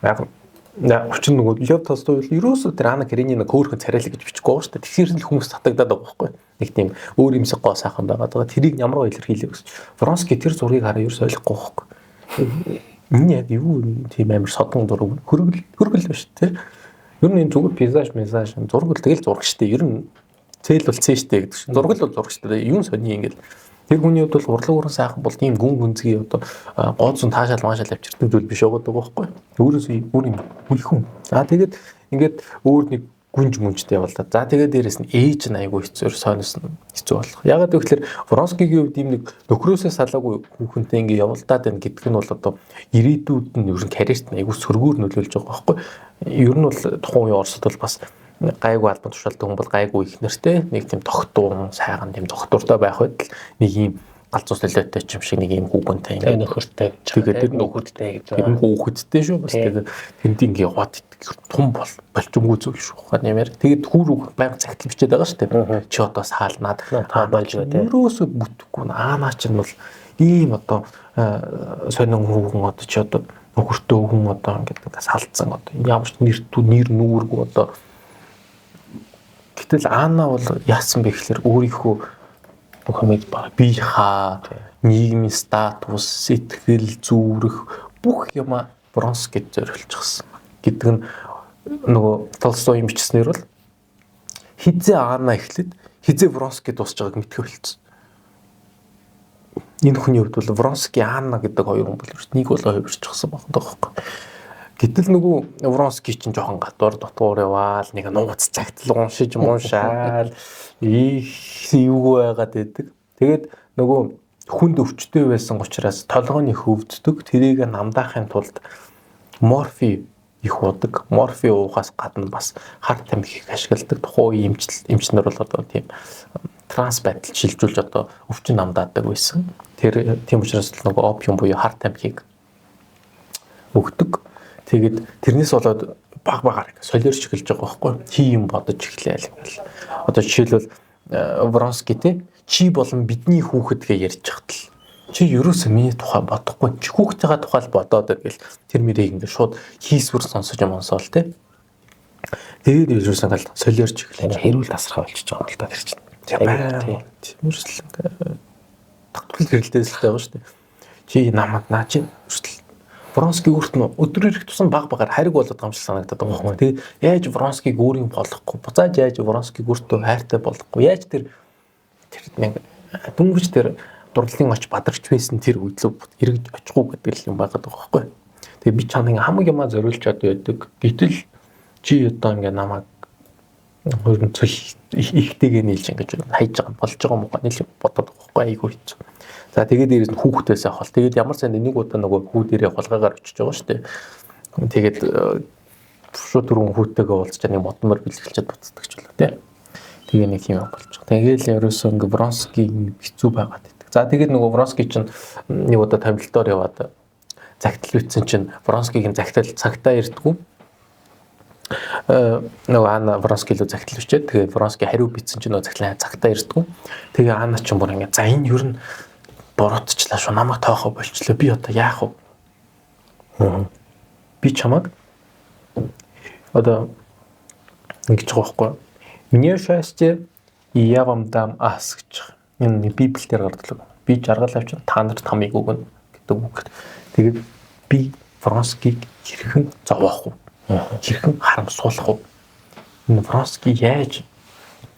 Яг өчн нөгөө Лев Толстой бол ерөөсөө тэр Анна Каренина хөөхөн царайлаг гэж бичихгүй шүү дээ. Тэгэхээр л хүмүүс татагдаад байгаа байхгүй. Нэг тийм өөр юмсаг гоо сайхан байгаа. Тэрийг ямар гоё илэрхийлээ гэж. Вронский тэр зургийг хараа ерөөсөө ойлгохгүй байхгүй. Энэ яг юу тийм амар содон зураг хөргөл биш тий. Ер нь энэ зүгээр пейзаж зураг л тэгэл зураг штэ. Ер нь цээл бол цээ штэ гэдэг чинь. Зураг л бол зураг штэ. Юм сони ингээл. Тэр хүний хувьд бол урлаг уран сайхан бол тийм гүн гүнзгий одоо гооцсон таашаал маашаал авчирдаг зүйл биш байгаа байхгүй. Өөрөөсөө өөр юм хүлхэн. За тэгээд ингээд өөр нэг гүнж мүнжтэй явуулдаа. За тэгээд дээрэс нь ээж нь айгүй хэцүү сойноос нь хэцүү болох. Ягаад гэвэл Вронскийгийн хувьд ийм нэг нөхрөөсөө салаагүй хүүхэнтэй ингээд явуулдаад байна гэдг нь бол одоо ирээдүйд нь ер нь карьерт нь айгүй сөргөөр нөлөөлж байгаа байхгүй. Ер нь бол тухайн үеийн Оросд бол бас гайгүй албан тушаалтай хүн бол гайгүй их нэртэй нэг тийм тогтуун сайхан тийм доктортой байх байтал нэг ийм галзуус нөлөөтэй ч юм шиг нэг ийм хүүхэнтэй ингээд нөхөртэй тэгээд тэр нөхөртэй гэж байгаа. Хүүхэдтэй шүү бас тэгээд тэнд ингээ яваад тун болчмгүй зүйл шүү хаа нэмэр. Тэгээд хүүрүү байнга цагт бичээд байгаа шүү дээ. Чи одоо саалнаад болж байгаа тийм. Өрөөсөө бүтэхгүй аанаа ч нь бол ийм одоо сонин хүүхэн одоо чи одоо нөхөртэй хүн одоо ингээд салцсан одоо ямар ч нэр нүүргүй одоо гэтэл Аана бол яасан бэ гэхээр өөрийнхөө бүхэмд бие хаа, нийгмийн статус, сэтгэл, зүрх бүх юм Вронскийд зориулчихсан. Гэдэг нь нөгөө Толстой юм бичснээр бол хизээ Аана эхлээд хизээ Вронскийд дуусч байгааг мэдхэ болцсон. Энэ хүний хувьд бол Вронский Аана гэдэг хоёр хүн бол нэг болоо хувирчихсан байна даахгүй. Гэтэл нөгөө Вронский чинь жоохон гадуур дотуур яваал нэг нууц цагт л уншаал их эвгүй байгаад байдаг. Тэгээд нөгөө хүнд өвчтөй байсан учраас толгойн их өвддөг. Тэрийг намдаахын тулд морфи их уудаг. Морфи уухаас гадна бас хар тамхиг ашигладаг. Тухайн эмчнэр бол одоо тийм транс байдал шилжүүлж одоо өвчин намдаадаг байсан. Тийм учраас нөгөө опиум буюу хар тамхиг өгдөг. Тэгээд тэрнээс болоод баг солиорч эхэлж байгаа байхгүй. Чи юм бодож эхлэе ингээл. Одоо жишээлбэл Вронский те чи болон бидний хүүхэд гэж ярьж хахтал. Чи ерөөсөө миний тухай бодохгүй. Чи хүүхдийнхээ тухай л бодоод гэл тэр мэрийг ингээд шууд хийсвэр сонсож юмсоол те. Тэгээд ерөөсөө ингээл солиорч эхлэе. Хэрүүл тасархаа болчихж байгаа юм л да тэр чинь. Тийм үрсэл татвал гэрэлтээс л байгаа шүү дээ. Чи намайг наа чи үрсэл Вронский гүрт нь өдрөөр их тусан багаар хариг болоод байгаа юм шиг санагдаад байгаа байхгүй. Тэгээд яаж Вронский гүрийн болохгүй, буцааж яаж Вронский гүртөө хайртай болохгүй. Яаж тэр нэг дүнгэж тэр дурлалын оч бадарч байсан тэр үйлөө эргэж очихгүй гэдэг юм байгаад байгаа байхгүй. Тэгээд би чанаа хамаг юмаа зориулчаад байдаг. Гэтэл чи одоо ингээ намайг хөрөн цөл ихтэйгээ нийлж ингэж хайж байгаа болж байгаа юм уу нийл бодоод байгаа байхгүй айгүй хэцүү. За тэгээд дээрээс нь хүүхдээс авах. Тэгээд ямар сайн нэг удаа нөгөө хүүдэрээ хулгайгаар очиж байгаа шүү дээ. Тэгээд шууд түрүүн хүүтэйгээ уулзчаа нэг модмор бэлгэлчээд буцдаг ч болоо тий. Тэгээ нэг юм болж байгаа. Тэгээд ерөөсөө ингээ Вронский хэцүү байгаад байдаг. За тэгээд нөгөө Вронский чинь нэг удаа томилтоор яваад загтал үтсэн чинь Вронскигийн загтал цагтаа ирдгүү. Нөгөө Анна Вронский л загтал үчээд тэгээд Вронский хариу бичсэн чинь нөгөө загтлаа цагтаа ирдгүү. Тэгээ Анна ч юм бүр ингээ за энэ юу н боротчлаа шүү намайг тоохоо болчлоо би одоо яах вэ? Би чамаг одоо ингэж байгаа байхгүй. Мне счастье и я вам дам ас гэж. Энэ Библиэлд гардаг. Би жаргал авчин та нарт хамыг өгнө гэдэг үг. Тэгээд би Вронскийг хэрхэн зовоох вэ? Хэрхэн харамсуулах вэ? Энэ Вронский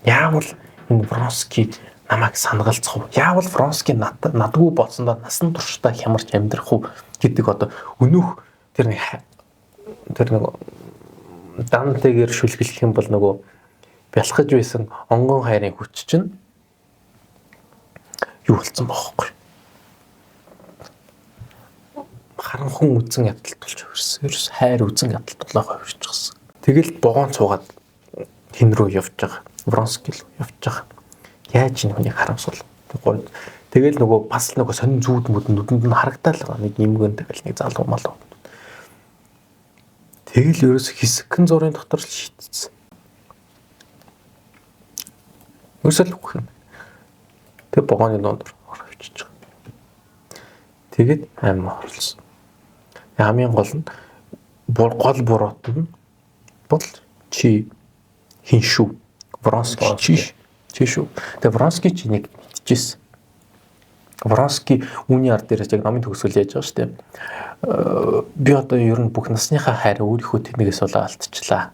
яавал энэ Вронский намайг санагалцах уу? Яавал Вронский надгүй болсондоо насан туршдаа хямарч амьдрах уу гэдэг одоо өнөөх тэр нэг Дантегээр шүлгэлэх юм бол нөгөө бялхаж байсан онгон хайрын хүч чинь юу болсон бохоггүй. Харанхан үзэн ядалт болж хөрсөн. Ерөөс хайр үзэн ядалт болоогоо хөрчихсөн. Тэгэл богоон цуугаад тэн рүү явж байгаа. Вронский руу явж байгаа. Яаж энэ хүнийг харамсуул. Тэгэл нөгөө бас нөгөө сонин зүүд нүдэнд нь харагдаад байгаа. Нэг юмгэн тэгэл нэг залуу мал. Тэгэл ерөөс хэсэгхэн зургийн дотор л шийдсэн. Өсөл үх юм. Тэг богооны донд орох явчихж байгаа. Тэгээд аймаа орлсон. Хамгийн гол нь гол буруут нь бол чи хин шүү. Вронский чи шүү. Тэгээ Вронский чи нэг мэдчихсэн. Вронский үүний ард дээрээс яг намын төгсгөл яаж байгаа шүү дээ. Би одоо ер нь бүх насныхаа хайр өөрийнхөө тэнэгээс болоо алдчихлаа.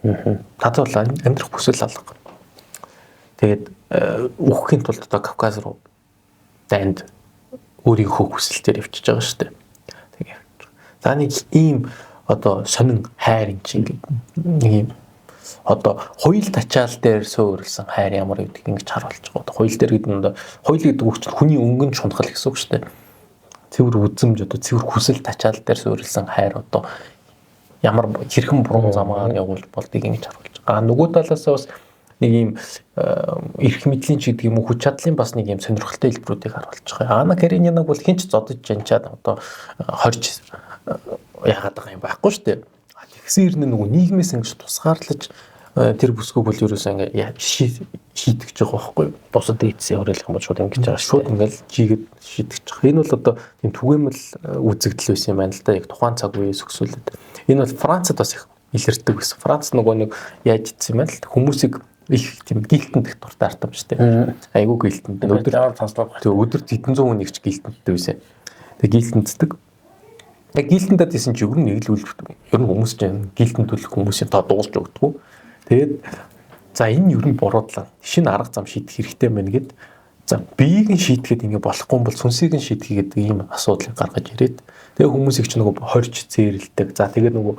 Надад бол амьдрах хүсэл алга. Тэгээд үхэхийн тулд одоо Кавказ руу дайнд өөрийнхөө хүсэлтээр явчихж байгаа шүү дээ. Тэгээд за нэг ийм одоо сонин хайр юм чи нэг юм одоо хоёул тачаал дээр суурилсан хайр ямар гэдэг ингэж харуулж байгаа. Хоёул дээр гэдэг нь хоёул гэдэг үг чинь хүний өнгөн шунтгал гэсэн үг шүү дээ. Цэвэр үзэмж одоо цэвэр хүсэл тачаал дээр суурилсан хайр одоо ямар хэрхэн буруу замаар явуулж болдгийг ингэж харуулж байгаа. Нөгөө талаас бас нэг юм эрх мэдлийн ч гэдэг юм уу хүч чадлын бас нэг юм сонирхолтой хэлбэрүүдийг харуулж байгаа. Анна Каренинаг бол хинч зодож жанчаад одоо хорж яагаад байгаа юм байхгүй шүү дээ. Тэгсэн хэрнээ нөгөө нийгмээс ингэж тусгаарлаж тэр бүсгүйг бол ерөөсөө ингээ шийдэж байгаа байхгүй. Бусад эцсийн хөрөөлөх юм бол шууд ингэж байгаа шүү. Шууд ингээл жигэд шийдэж байгаа. Энэ бол одоо тийм түгээмэл үзэгдэл байсан юм байна л да. Яг тухайн цаг үеэс өксүүлээд. Энэ бол Францад бас их илэрдэг байсан. Франц нөгөө нэг яаж ийдсэн юм байна л хүмүүсийг их тийм гэлтэнд их дуртай артамжтай. Айгуу гэлтэнд. Өдөр 700 хүн нэгч гэлтэнтэй байсан. Тэгээ гэлтэнцдэг. Яг гэлтэндээ тийсэн чи ер нь нэг л үлддэг. Ер нь хүмүүс чинь гэлтэнд төлөх хүмүүсийн тоо дуусч өгдөг. Тэгээд за энэ ер нь буруудлаа. Шинэ арга зам шийдэх хэрэгтэй байна гэд. За биеийг нь шийдэхэд ингэ болохгүй бол сүнсийг нь шийдэхэд ийм асуудлыг гаргаж ирээд. Тэгээ хүмүүсийг ч нөгөө хорж зээрэлдэг. За тэгээд нөгөө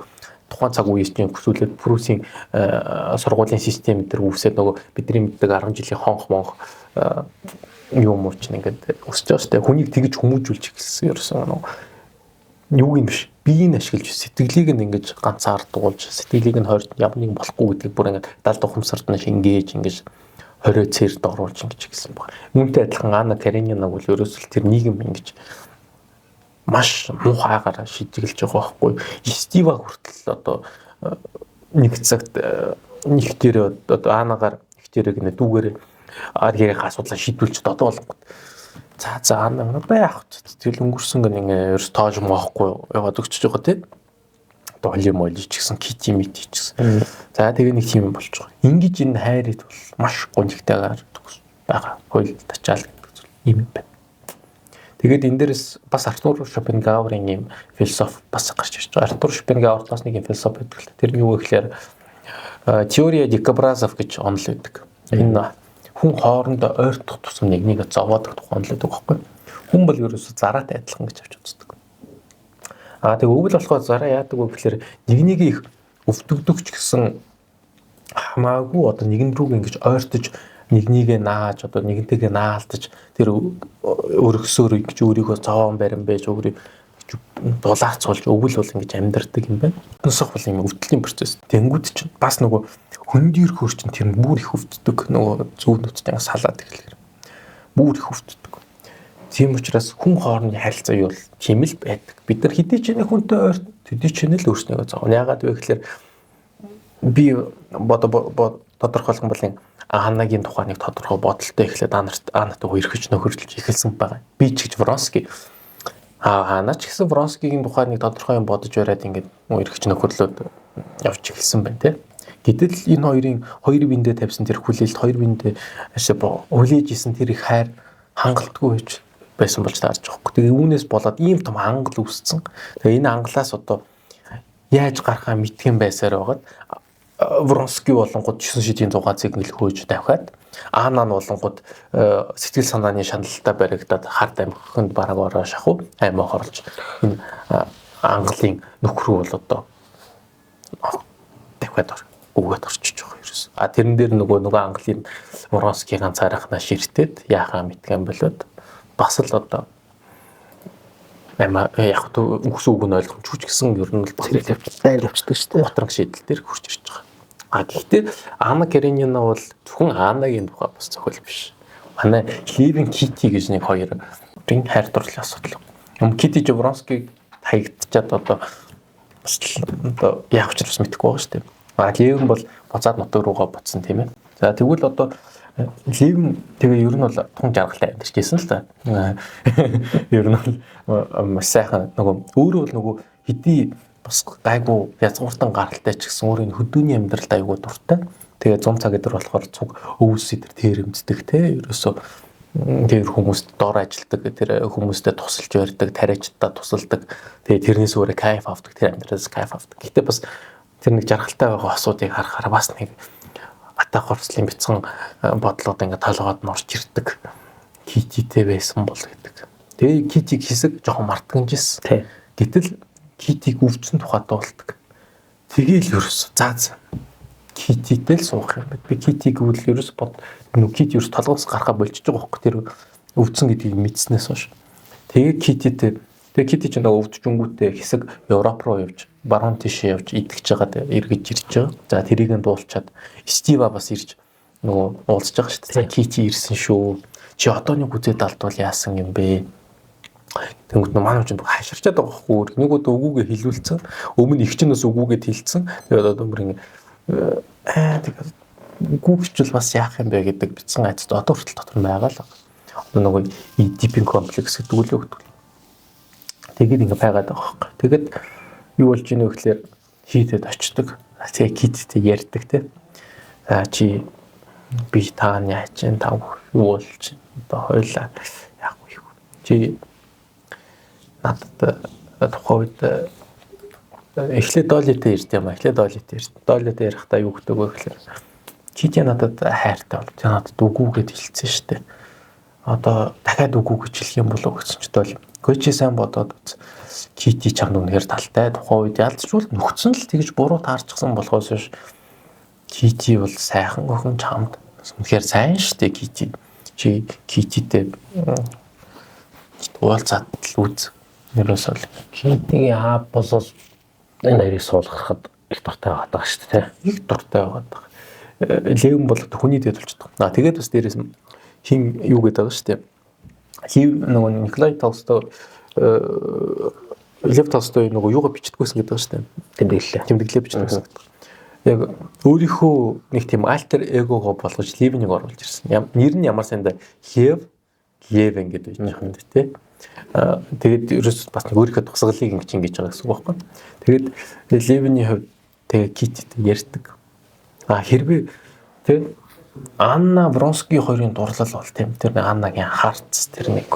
тухайн цаг үеэс чинь хүсүүлээд Прусийн сургуулийн систем дээр үүсээд нөгөө бидний мэддэг 10 жилийн хонх юм уу ч ингээд өсч байгаа шүү дээ. Хүнийг тэгж хүмүүжүүлж эхэлсэн ерөөсөн юу юм биш. Биеийг ашиглаж сэтгэлийг нь ингэж ганцаар дуулж сэтгэлийг нь хойд ямар нэг болохгүй гэдгийг бүр ингээд далд ухамсарт нь шингээж ингэж хорио цэрд оруулж ингэж гисэн баг. Үүнтэй адилхан Анна Каренинаг бол ерөөсөл тэр нийгэм ингэж маш муухайгаар шийдэлж байгаа байхгүй. Стива хүртэл одоо нэг цагт нэг дээр одоо Аннагаар их дээрээ гэнэ дүүгээр аргийнхаа асуудлаа шийдүүлж одоо болгоод за Анна байх тэгэл өнгөрсөн гэнэ ерөөс тоож мохгүй яваад өгчөж байгаа тийм. Долли молли ч гэсэн кити мити ч гэсэн. За тэгээ нэг тийм болж байгаа. Ингиж энэ хайрыг бол маш гонхтойгаар байгаа. Хойл тачаал гэдэг зүйл юм байна. Тэгээд энэ дээрс бас Артур Шопенгауэрийн юм философи бас гарч ирж байгаа. Артур Шопенгауэр бас нэг юм философи гэдэг л. Тэр нь юу гэхээр теория дикобразов гэж онол өгдөг. Энэ хүн хоорондоо ойртох тусам нэгнийг зовоодог тухай онол өгдөг байхгүй. Хүн бол ерөөсө зараатай адилхан гэж авч үздэг. Тэгээ өвөл болохоор зараа яадаг вэ гэхээр нэгнийг их өвдөгдөг ч гэсэн хамаагүй одоо нэгэн рүү ингэж ойртож нэгнийгээ нааж одоо нэгнтэйгээ наалтаж тэр өргөсөөр ингэж өөрийгөө зовоон барин байж өөрийг дулаацуулж өвөл бол ингэж амьдардаг юм байна. Нусах бол юм өвдлийн процесс. Тэнгүүд чинь бас нөгөө хөндийр хөр чинь тэр бүр их өвддөг нөгөө зүүн нүдтэй салаад эхлэхээр бүр их өвддөг. Тийм учраас хүн хоорондын харилцаа юу бол тийм л байдаг. Бид нар хэдий ч нэг хүнтэй ойр төдий ч нэг л өөрснийгөө зовно. Яагаад вэ гэхээр би тодорхойлгон бол Аннагийн тухай нэг тодорхой бодолтой эхлээд Аннатай хоёрхож нөхөрлөж эхэлсэн байгаа. Би ч гэж Вронский Анна ч гэсэн Вронскигийн тухай нэг тодорхой юм бодож бариад ингээд хоёрхож нөхөрлөөд явж эхэлсэн байна те. Гэтэл энэ хоёр биндээ тавьсан тэр хүлээлт хоёр биндээ хүлээж исэн тэр их хайр хангалтгүй байж байсан болж таарч байгаа хөөх. Тэгээ үүнээс болоод ийм том ангал үүссэн. Тэгээ энэ ангалаас одоо яаж гарахаа мэдхэн байсаар байгаад Вронский болонгод 9 шидийн 6 цэгнэл хөөж тавхаад Анна нь болонгод сэтгэл санааны шаналлалтаа баригдаад хард амхинд бараг ороо шахуу аймаа хорлж энэ ангалын нөхрөө бол одоо тавхаад өгөөд орчиж байгаа ерөөс. Тэрэн дээр нөгөө ангалын Вронский ганцаархнаа ширтээд яахаа мэдгэн болоод бас л одоо яг үгс үг нь ойлгомжгүй ч гэсэн ер нь дайр авчдаг шүү дээ. Батранг шийдэл дээр хурж ирж байгаа. Гэхдээ Анна Каренина бол зөвхөн Аннагийн тухай бас зохиол биш. Манай Левин Кити гэж нэг хоёр хайр дурлалын асуудал. Кити ч Вронскийг хаягдчаад одоо яах учраас мэдэхгүй байгаа шүү дээ. Левин бол буцаад нутаг руугаа буцсан тийм ээ. За тэгвэл одоо Левин тэгээ ер нь бол тун жаргалтай амьдарч байсан л та. Ер нь бол маш сайхан нөгөө өөрөө бол нөгөө хэдий бас гайгүй язгууртан гаралтай ч гэсэн өөрийн хөдөөний амьдралд аягүй дуртай. Тэгээ 100 цаг өдөр болохоор цуг өвс идэр тэрэмддэг те. Ерөөсөө тэр хүмүүст дор ажилдаг, тэр хүмүүстэй тусалж барьдаг, тариачдаа тусалдаг. Тэгээ тэрнээс өөрөө кайф авдаг, тэр амьдралаас кайф авдаг. Гэтэ бас тэр нэг жаргалтай байгаа асуудыг харахаар бас нэг атаа хорслын бяцхан бодлоод ингээд толгойд нь орж ирдэг. Кититэй байсан бол гэдэг. Тэгээ китиг хэсэг жоохон мартганжсэн. Тий. Гэтэл китиг өвдсөн тухайд дуулдаг. Тэгээл ерөөс зааз кититэй л суух юм байна. Би китиг үл ерөөс нөгөө кит ерөөс толгоос гарахаа болчихж байгаа хөөхгүй тэр өвдсөн гэдгийг мэдснээс хойш. Тэгээ кити ч нөгөө өвдөжөнгүүтээ хэсэг Европ руу явж баруун тишээ явж идэгч байгаа эргэж ирж байгаа. За тэрийг нь дуулчаад Стива бас ирж нөгөө уулзж байгаа шүү дээ. Кити ирсэн шүү. Чи одоо нэг үзээд алдвал яасан юм бэ? Тэнгүүд нөө манай хүн хайширчаад байгаа хгүй. Нэг удаа өгүүгээ хилүүлсэн. Өмнө их чинь бас өгүүгээд хилцсэн. Тэгээд одоо мөр тэгээд үгүйчл бас яах юм бэ гэдэг бицэн айц одоо хүртэл дотор байгаа л. Одоо нөгөө дипинг комплекс гэдэг үл өгдөг. Тэгээд ингэ байгаад байгаа байхгүй. Тэгээд юу болж ийнө гэхэлэр хийдэд очдөг. Тэгээ киттэй ярьдаг те. Чи би тааны ачийн тав юу болж одоо хойлоо яах вэ? Чи надад тухайд эхлээд доллитэй ирд юм аа. Эхлээд доллитэй ирд. Доллитэй ярихтаа юу гэдэг вэ гэхэлэр чи надад хайртай бол. Чи надад үгүйгээд хэлсэн шүү дээ. Одоо дахиад үгүй гэж хэлэх юм болов гэсэн ч бол чи сайн бодоод кити чамд үнэхээр талтай тухайн үед ялцчул нөхцөн л тэгж буруу таарчихсан болохоос биш кити бол сайхан охин чамд үнэхээр сайн штэ кити чи Кититэй уулзаад л үз. Нэрээс бол Китигийн аав бол энэ хоёрыг суулгахад их дуртай байгаа шүү дээ. их дуртай байгаа. Левин бол хүний дэд болчихдог. Тэгээд бас дээрээс хин юу гэдэг байгаа шүү дээ. Лев нөгөө Николай Толстой Лев Толстой нөгөө юугаа бичдэггүйсэн гэдэг шүү дээ. Тэмдэглээ бичдэггүйсэн гэдэг. Яг өөрийнхөө нэг тийм альтер эгогоо болгож Левинийг оруулж ирсэн. Нэр нь ямар санда Левин гэдэг байж байгаа юм тий. Тэгээд ерөөс бас нэг өөрийнхөө тусгалыг ингэж байгаа гэсэн үг байхгүй. Тэгээд Левиний хувьд тэгээ Кититэй ярьдаг. Хэрвээ тий Анна Вронский хоёрын дурлал бол тийм тэр нэг Аннагийн харц тэр нэг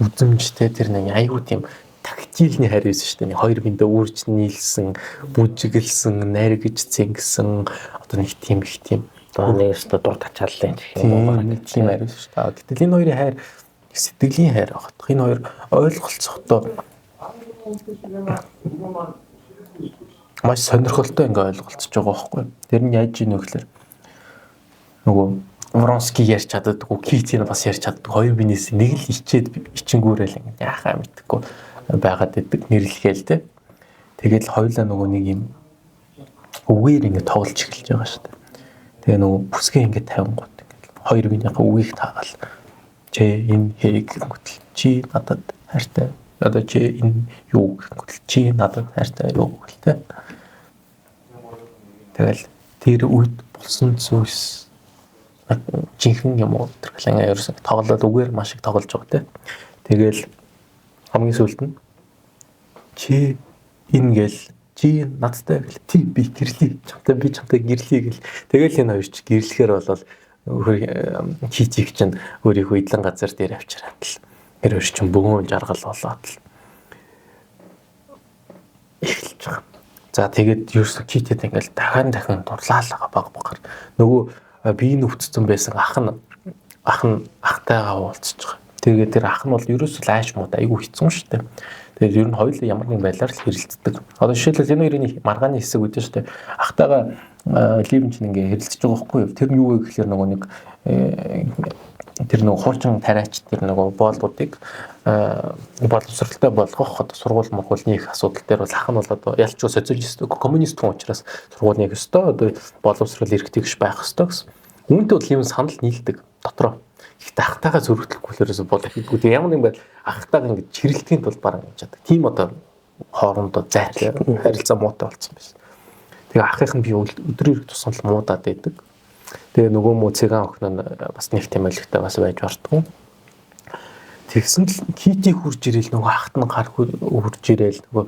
үзэмжтэй тэр нэг айгүй тийм тактилний хайр байсан шүү дээ. Нэг хоёр биндээ үрж нийлсэн, бүжиглсэн, наригж цэнгсэн одоо нэг тийм их тийм нэгээс дур тачааллын гэх юм уу нэг тийм хайр байсан шүү дээ. Гэтэл энэ хоёрын хайр сэтгэлийн хайр байгаа. Энэ хоёр ойлголцохдоо маш сонирхолтой ингээ ойлголцож байгаа байхгүй. Тэр нь яаж ийнө гэхээр нөгөө Вронский ярьж чаддаггүй, Китин бас ярьж чаддаг. Хоёр бинээс нэг л ичингүүрэл ингээ яхаа мэдхгүй байгаад байдаг нэрлэхэл тэ. Тэгэл хоёулаа нөгөө нэг юм үгээр ингээ тоглож эхэлж байгаа шүү дээ. Тэгээ нөгөө бүсгээ ингээ тавингууд ингээ хоёр биенийхээ үгийг таагаал. Чи энэ хийг гэнгүүтэл чи надад хайртай. Одоо чи энэ юу гэнгүүтэл чи надад хайртай юу гэлтэй. Тэгэл тэр үед болсон зүйлс жинхэнэ юм уу тэр галангаа ерөөсөй тоглоод үгээр маш их тоглож байгаа те. Тэгэл хамгийн сүүлд нь чи энэ гэл чи надтай гэл ти би гэрлээ чамтай би чамтай гэрлээ гэл. Тэгэл энэ хоёр ч гэрлэхээр болол Китиг чинь өөрийнхөө идэлэн газар дээр авчираад л тэр хоёр чинь бөгөөж жаргал болоод л эхэлж байгаа. За тэгээд ерөөсөй Китид ингээл дахин дурлаалгаа баг. Нөгөө биеийн өвцсөн байсан ах нь ахтайгаа уулзж байгаа. Тэгээд тэр ах нь бол ерөөсөө айш муу айгүй хэцүү шүү дээ. Тэгээд ер нь хоёулаа ямар нэгэн байдлаар л хэрэлцдэг. Одоо жишээлбэл энэ хоёрын маргааны хэсэг үүдэн шүү дээ. Ахтайгаа Левин чинь ингээ хэрэлцэж байгаа байхгүй юу? Тэр нь юу вэ гэхээр нөгөө нэг тэр нөгөө хуучин тариач тэр нөгөө боолуудыг боловсралтай болгох одоо сургууль мөргүүлний их асуудал дээр бол ах нь бол одоо ялч социалист коммунист хүн учраас сургууль нэг өстой одоо боловсрал эрхтгийгш байх өстой гэсэн. Үүнтэй бол юм санал нийлдэг дотроо. Ихтэй ахтайгаа зөрөгдлөхгүйрээс бол ихгүй. Тэгээ ямар нэг байл ахтайгаа ингэ чирэлтгийн тулд баран гэж чаддаг. Тийм одоо хоорондоо зайтай харилцаа муутай болсон байсан. Тэгээ ахын би өдрөөр тусгал муудаад байдаг. Тэгээ нөгөө муу цэган охин нь бас нэг тийм айлгтай бас байж бартгүй. Тэгсэн л Кити хурж ирээл нөгөө ахт нь гар хурж ирээл нөгөө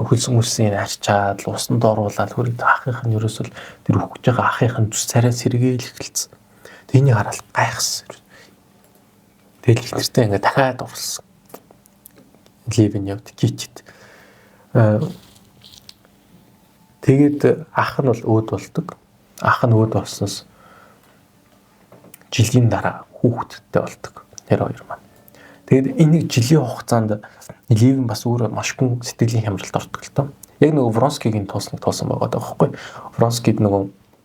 хөлсөн мөсийн арчаад усанд оруулаад хөрөд ахынх нь ерөөсөл тэр өгч байгаа ахынх нь зүс царай сэргээл эхэлсэн. Тэнийг хараад гайхсан. Тэгэл их нэртэй ингээ дахиад уралсан. Левин явд Китид. Тэгээд ах нь бол өөд болдог. Ах нь өөд болсноос жилийн дараа хүүхэдтэй болдог. Тэр хоёр маань. Тэгээд энэ жилийн хугацаанд Левин бас өөрөө маш гүн сэтгэлийн хямралд ордог л тоо. Яг нөгөө Вронскигийн туулсан байгаа байхгүй. Вронскид нөгөө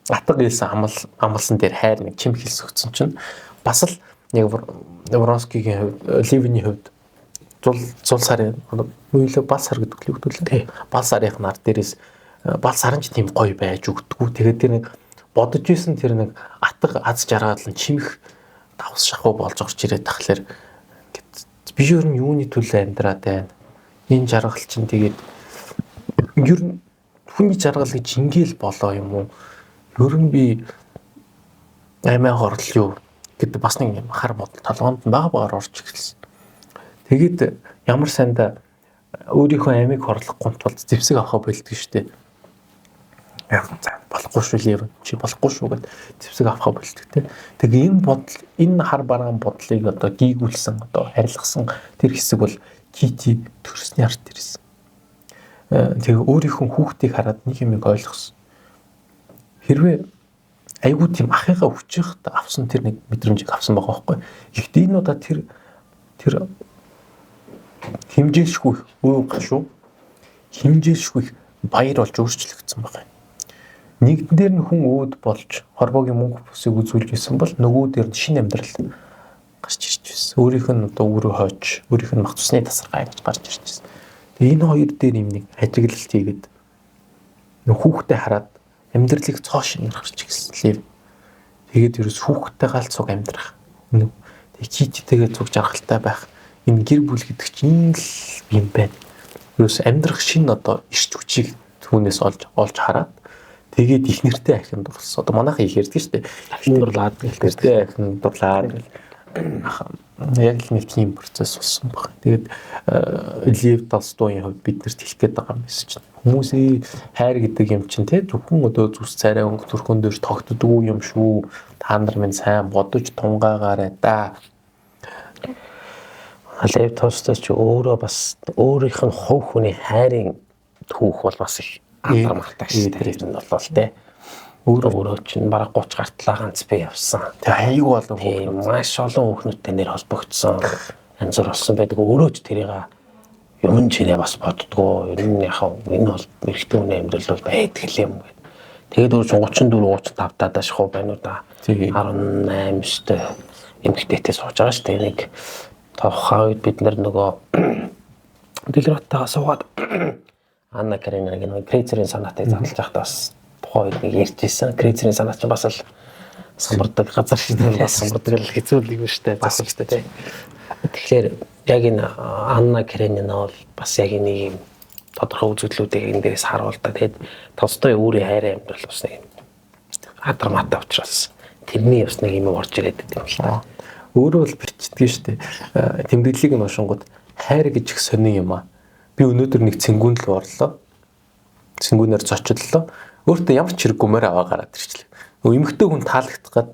атга гэлсэн амлсан дээр хайр нэг чим хэлсгцэн чинь бас л яг Вронскигийн Левиний хувьд зул сарын үйлээ бал сар гэдэг л үгдүүлээ. Бал сарын нар дээрээс бал сарын ч тийм гоё байж өгдөггүй. Тэгээд тэр нэг бодож исэн тэр нэг атга аз жаргаад л чимэх давс шахуу болж орж ирээд тахлаар би юу юм юуны төлөө амьдраад байна. Энэ жаргал чинь тэгээд ер нь хүний жаргалыг жингээл болоо юм уу? Ер нь би аймаа хорлол юу гэдэг бас нэг юм хар бодол толгоонд бага орж эхэлсэн. Тэгээд ямар санда өөрийнхөө амийг хорлохгүй тул зэвсэг авахаа болдгоо штэ. Яг болохгүй шүү Левин чи болохгүй шүү гэд зэвсэг авахаа болдог те. Тэгээ энэ бодол энэ хар бараан бодлыг одоо гийгүүлсэн одоо харилцсан тэр хэсэг бол Кити төрсний ард ирсэн. Тэгээ өөрийнхөө хүүхдийг хараад нэг юм ойлгосон. Хэрвээ айгуу тийм ахыгаа хүчийх авсан тэр нэг мэдрэмжийг авсан байгаа байхгүй. Гэхдээ энэ удаа тэр хэмжээшгүй өө гашуу хэмжээшгүй баяр болж өөрчлөгдсөн байгаа. Нэгдэн дээр нь хүн өөд болж хорвоогийн мөнгө бүсийг үзүүлж исэн бол нөгөө дээр нь шинэ амьдрал гарч ирж байсан. Өөрийнх нь одоо өөрөө хойч, өөрийнх нь мах цусны тасархай гэж гарч ирж байсан. Тэгээ энэ хоёр дээр юм нэг ажиглалт хийгээд нөх хүүхдээ хараад амьдралыг цоо шинээр гарч ирсэн лээ. Тэгээд ерөөс хүүхдтэй галцуг амьдрах. Тэгээ чийтэйгээ зүг жаргалтай байх. Энэ гэр бүл гэдэг чинь л юм байна. Ерөөс амьдрах шинэ одоо ирч хүчийг түүнээс олж хараад тэгээд их нэртэй ахин дурлсан. Одоо манайхан их ярьдаг шүү дээ. Ахин дурлаад нэртэй ахин дурлаад яг л нэг тийм процесс болсон баг. Тэгээд Лев Толстойн хувьд биднэрт хэлэх гээд байгаа юм биш чинь. Хүмүүсийн хайр гэдэг юм чинь те зөвхөн одоо зүс царай өнгө төрхөн дээр тогтдог юм шүү. Та нар минь сайн бодож тунгаагаарай да. Лев Толстой ч өөрөө бас өөрийнх нь хувь хүний хайрын түүх бол бас их анхааралтай шүү дээ. Энэ бол те өөрөө чинь бараг 30 гартлаа ганц би явсан. Тэгээ аягүй болон тийм маш олон хүүхнүүдтэй нэр холбогдсон. Янз бүр болсон байдаг. Өөрөө ч тэрийг юм чинээ бас боддгоо. Ер нь яхаа энэ бол эрэгтэй хүний амьдрал бол байдаг юм гээд. Тэгээд өөр 34 35 таадаш хуу байна уу да. 18 өстэй эмэгтэйтэй сууж байгаа шүү дээ. Нэг тухайн үед бид нөгөө Дэлгэраттайгаа суугаад Анна Каренинагийн нэг Крейцерийн санаатай задлаж байхдаа бас тухайн үед нэг ярьжсэн. Крейцерийн санаа чинь бас л самбардаг газар шүү дээ. Бас самбардаг л хэцүү юм шүү дээ. Бас шүү дээ. Тэгэхээр яг энэ Анна Каренина бол бас яг нэг юм тодорхой үзэгдлүүдийг энэ дээрээс харуулдаг. Тэгээд Толстой өөрийн хайрын амьдрал бас нэг хадрамаатай учраас тэрний бас нэг юм орж ирээд байдаг юм л та. Өөрөө л бичдэг шүү дээ. Тэмдэглэлийг нь уншингууд хайр гэж их сонин юм аа. Би өнөөдөр нэг цэнгүүнд л орлоо. Цэнгүүнээр зочлоо. Өөртөө ямар ч хэрэггүй морь аваа гараад ирчихлээ. Нөгөө эмэгтэй хүн таалагдах гад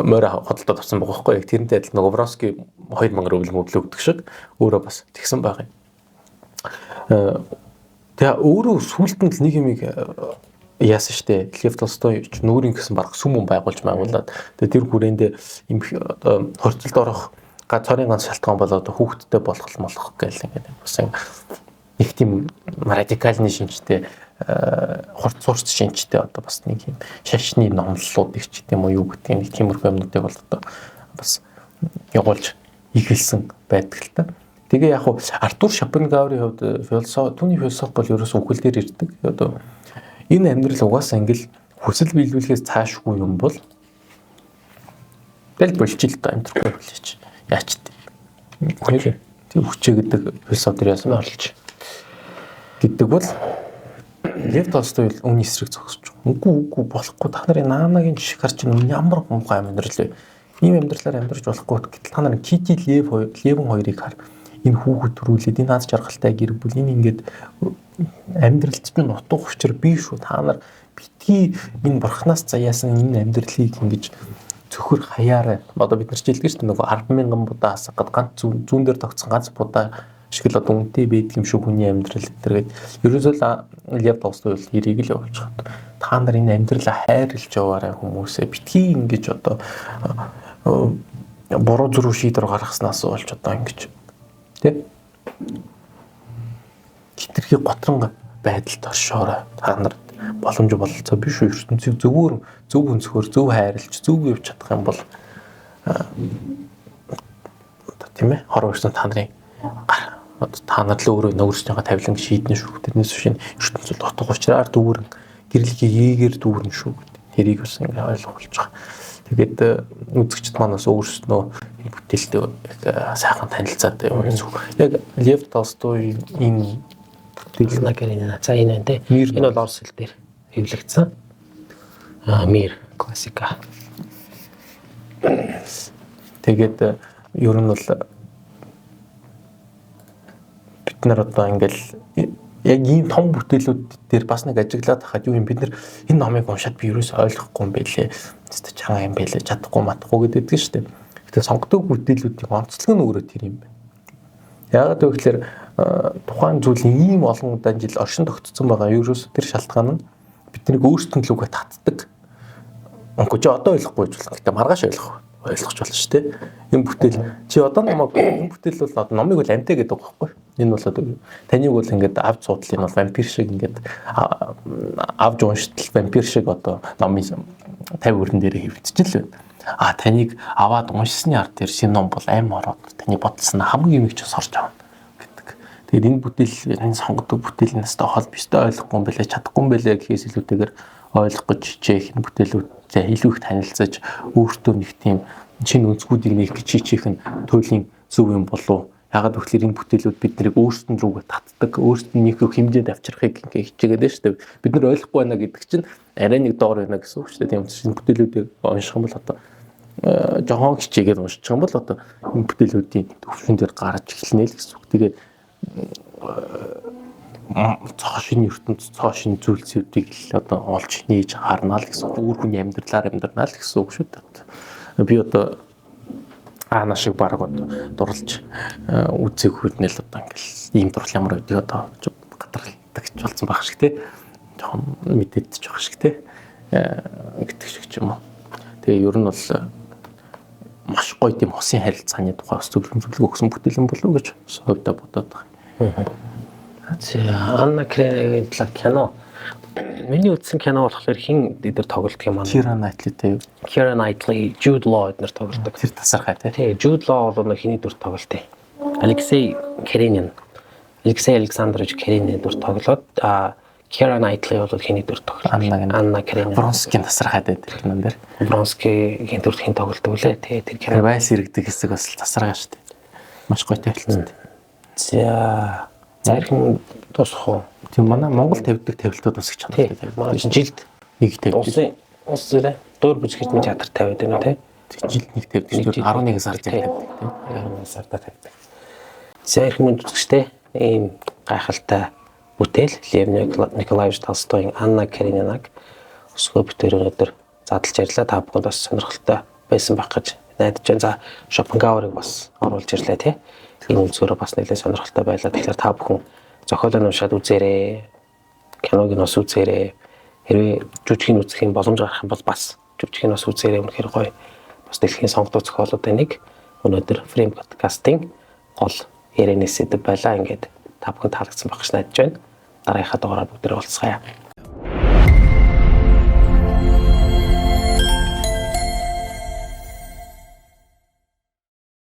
морь хөдөлтөд авсан байгаа байхгүй. Тэрнтэй адил нөгөө Вронский 2000 рубль мөдлөө өгдөг шиг өөрөө бас тэгсэн байгаа юм. Тэгээ өөрөө сүулт нь л нэг юмыг яасан штэ. Лев Толстой ч нүүрийн гэсэн баг сүм байгуулж байгуулад тэгээ тэр хүрээндээ одоо хорцолд орох цорын ганц шалтгаан бол одоо хүүхдтэй болох гэл ингээд бас их тийм радикалны шинжтэй хурц сурц шинжтэй одоо бас нэг юм шашны номлолууд их ч гэдэм үү юу гэдэг нэг тиймэрхүү юмнуудыг бол одоо бас явуулж ихэлсэн байдаг л та. Тэгээ яг хуу Артур Шопенгауэрийн хувьд түүний философи бол ерөөсөө үхэл дээр ирдэг. Одоо энэ амьдрал угаасаа ингээл хүсэл биелүүлэхээс цаашгүй юм бол тэл болчих л та амьдрахгүй болчих. Яач тийм. Тийм хүчээ гэдэг философи дээр яасан орлож гэдэг бол Лев Толстой үүний эсрэг зогсож байгаа. Үгүй болохгүй та нарын наамагийн жишг харж ямар муухай амьдрал вэ? Ийм амьдралаар амьдраж болохгүй гэтэл та нарын Кити Левэн хоёрыг хар. Энэ хүүхэд төрүүлээд энэ аз жаргалтай гэр бүл энэ ингээд амьдралд чинь утга учир бий шүү. Та нар битгий энэ бурхнаас заяасан энэ амьдралыг ингэж цөхөр хаяараа. Одоо бид нар ч хэлдэг шүү дээ нөгөө 10,000 будаа асгад ганц зүүн дээр тогтсон ганц будаа шиг л одоо үнэтэй байдаг юм шүү хүний амьдрал гэтэргээд ерөөсөө Лев Толстой бол хэрийг л явуулж байгаа. Та нар энэ амьдралаа хайрлж яваарай хүмүүсээ битгий ингэж одоо буруу зүрх шийдвэр гаргаснаас болж одоо ингэж тий хитрхи готрон байдалд оршоорой. Та нарт боломж бололцоо биш үү ертөнцийг зөв өнцгөр зөв хайрлж зөв явж чадах юм бол тийм ээ хор өрсөн та нарын та нар л өөрөө нөгөрсөж байгаа тавилан шийднэ шүү. Тэрнээс биш ертөнцид утга учраар дүүрэн гэрлэгийг ээгээр дүүрэн шүү. Тэрийг бас ингээ ойлгуулж байгаа. Тэгээд үзэгчд манаас өөрснөө энэ бүтээлтэй сайхан танилцаад яваа зүг. Яг Лев Толстой энэ Анна Каренина за энэ тэ энэ бол орос хэл дээр хэвлэгдсэн. Мир классика. Тэгээд ер нь бол бид нар одоо ингээл яг ийм том бүтээлүүд дээр бас нэг ажиглаад хахад юу юм бид нар энэ номыг уншаад би ерөөсөй ойлгохгүй юм байлээ. Тэт чанга юм байлээ. Чадахгүй матахгүй гэдэг шүү дээ. Гэтэ сонгодог бүтээлүүдийн онцлог нь өөрөө тэр юм байна. Яагаад гэвэл тухайн зүйлийн ийм олон удаан жил оршин тогтцсон байгаа ерөөсөй тэр шалтгаан нь биднийг өөрсдөө л үгээ татдаг. Онко чи одоо ойлгохгүй ч бол маргааш ойлгох болно шүү дээ. Энэ бүтээл чи одоо намайг энэ бүтээл бол одоо номыг бол амтай гэдэг байгаа байхгүй. Энэ бол одоо таныг бол ингээд авч судлын бол вампир шиг ингээд авж уншдал вампир шиг одоо номын 50 өрн дээрээ хэвдчихэл байна. Таныг аваад уншсны ард дээр шинэ ном бол аим ороод таны бодсон хамгийн юмыг ч сорж авна гэдэг. Тэгээд энэ бүтээл энэ сонгодог бүтээл настай хол бистэй ойлгохгүй юм бэлээ чадахгүй юм бэлээ гэхээс илүүтэйгээр ойлгох гэж хичээх энэ бүтээлүүдтэй илүү их танилцаж өөртөө нэг тийм шинэ өнцгүүдийг нээх гэж хичээх нь туйлын зөв юм болов. Ягаад гэвэл энэ бүтээлүүд биднийг өөрсдөн рүүгээ татдаг, өөрсдөн нэг хэмжээнд авчрахыг ингээ хичээгээд байна шүү дээ. Бид нар ойлгохгүй байна гэдэг чинь арай нэг доор байна гэсэн үг шүү дээ. Тийм учраас энэ бүтээлүүдийг унших юм бол одоо жохон хичээгээд уншчих юм бол одоо энэ бүтээлүүдийн төвшин дээр гарч эхэлнэ л гэсэн үг. Тэгээд цоо шинэ ертөнд цоо шинэ зүйлсүүдийг л одоо олж нээж харна л гэсэн үг. Өөр хүний амьдралаар амьдрнаа л гэсэн үг шүү дээ. Би одоо наашиг баг одоо дурлж үзег хүрнэл одоо ингээл ийм дурлал ямар байдаг одоо гадралдаг ч болсон байх шиг те. Жохон мэдээдчих байх шиг те. Гэдэг шиг ч юм уу. Тэгээ ер нь бол маш гоё тийм хосын харилцааны тухай зөвлөмжлөг өгсөн бүтээл юм болов уу гэж хувьдаа бодоод байна. Анна Каренинагийн талаар кино. Миний үзсэн кино болохоор хин эдгээр тоглолт юм аа. Keira Knightley-тэй юу? Keira Knightley, Jude Law эдгээр тоглолдог. Тэр тасархай тий. Jude Law бол нэг хиний дүр тоглолт. Алексей Каренин. Алексей Александрович Каренин дүр тоглоод Keira Knightley бол хиний дүр тоглолт. Анна Каренина. Бронскийн тасархай дээр тэр кинон дээр. Бронскийн дүр хин тоглолдог үлээ. Тий. Тэр кино Вайс иргэдэг хэсэг бас тасархай шүү дээ. Маш гоё тавилтсан. За зарим тусах уу? Тийм манай Монгол тавьдаг тавилтууд бас их чанартай тавьдаг. Манай жилд нэг тавьдаг. Улс зэрэг дуур бүжигчний театр тавиад байна тий. Жилд нэг тавьдаг шүү дээ. 11 сар тавьдаг тий. 11 сарда тавьдаг. Зарим үзэгчтэй ийм гайхалтай бүтээл Лев Николаевич Толстойн Анна Каренинаг өсгөө бүтээр өнөөдөр задлж ярьлаа. Та бүхэнд бас сонирхолтой байсан байх гэж найдаж байна. За Шопенгауэрыг бас оруулж ирлээ тий. Энэ үзүүрээ бас нэлээд сонирхолтой байлаа. Тэгэхээр та бүхэн зохиолыг уншаад үзээрэй. Киног нь бас үзээрэй. Хэрвээ жүжигний үзэх юм боломж гарах юм бол бас жүжигний бас үзээрэй. Үнэхээр гоё. Бас дэлхийн сонгогдсон зохиолуудын нэг өнөөдөр Frame Podcast-ийн гол ярианы сэдэв байлаа. Ингээд та бүхэн таалагдсан байх гэж найдаж байна. Дараагийнхаа дугаараар бүгдээ уулзъя.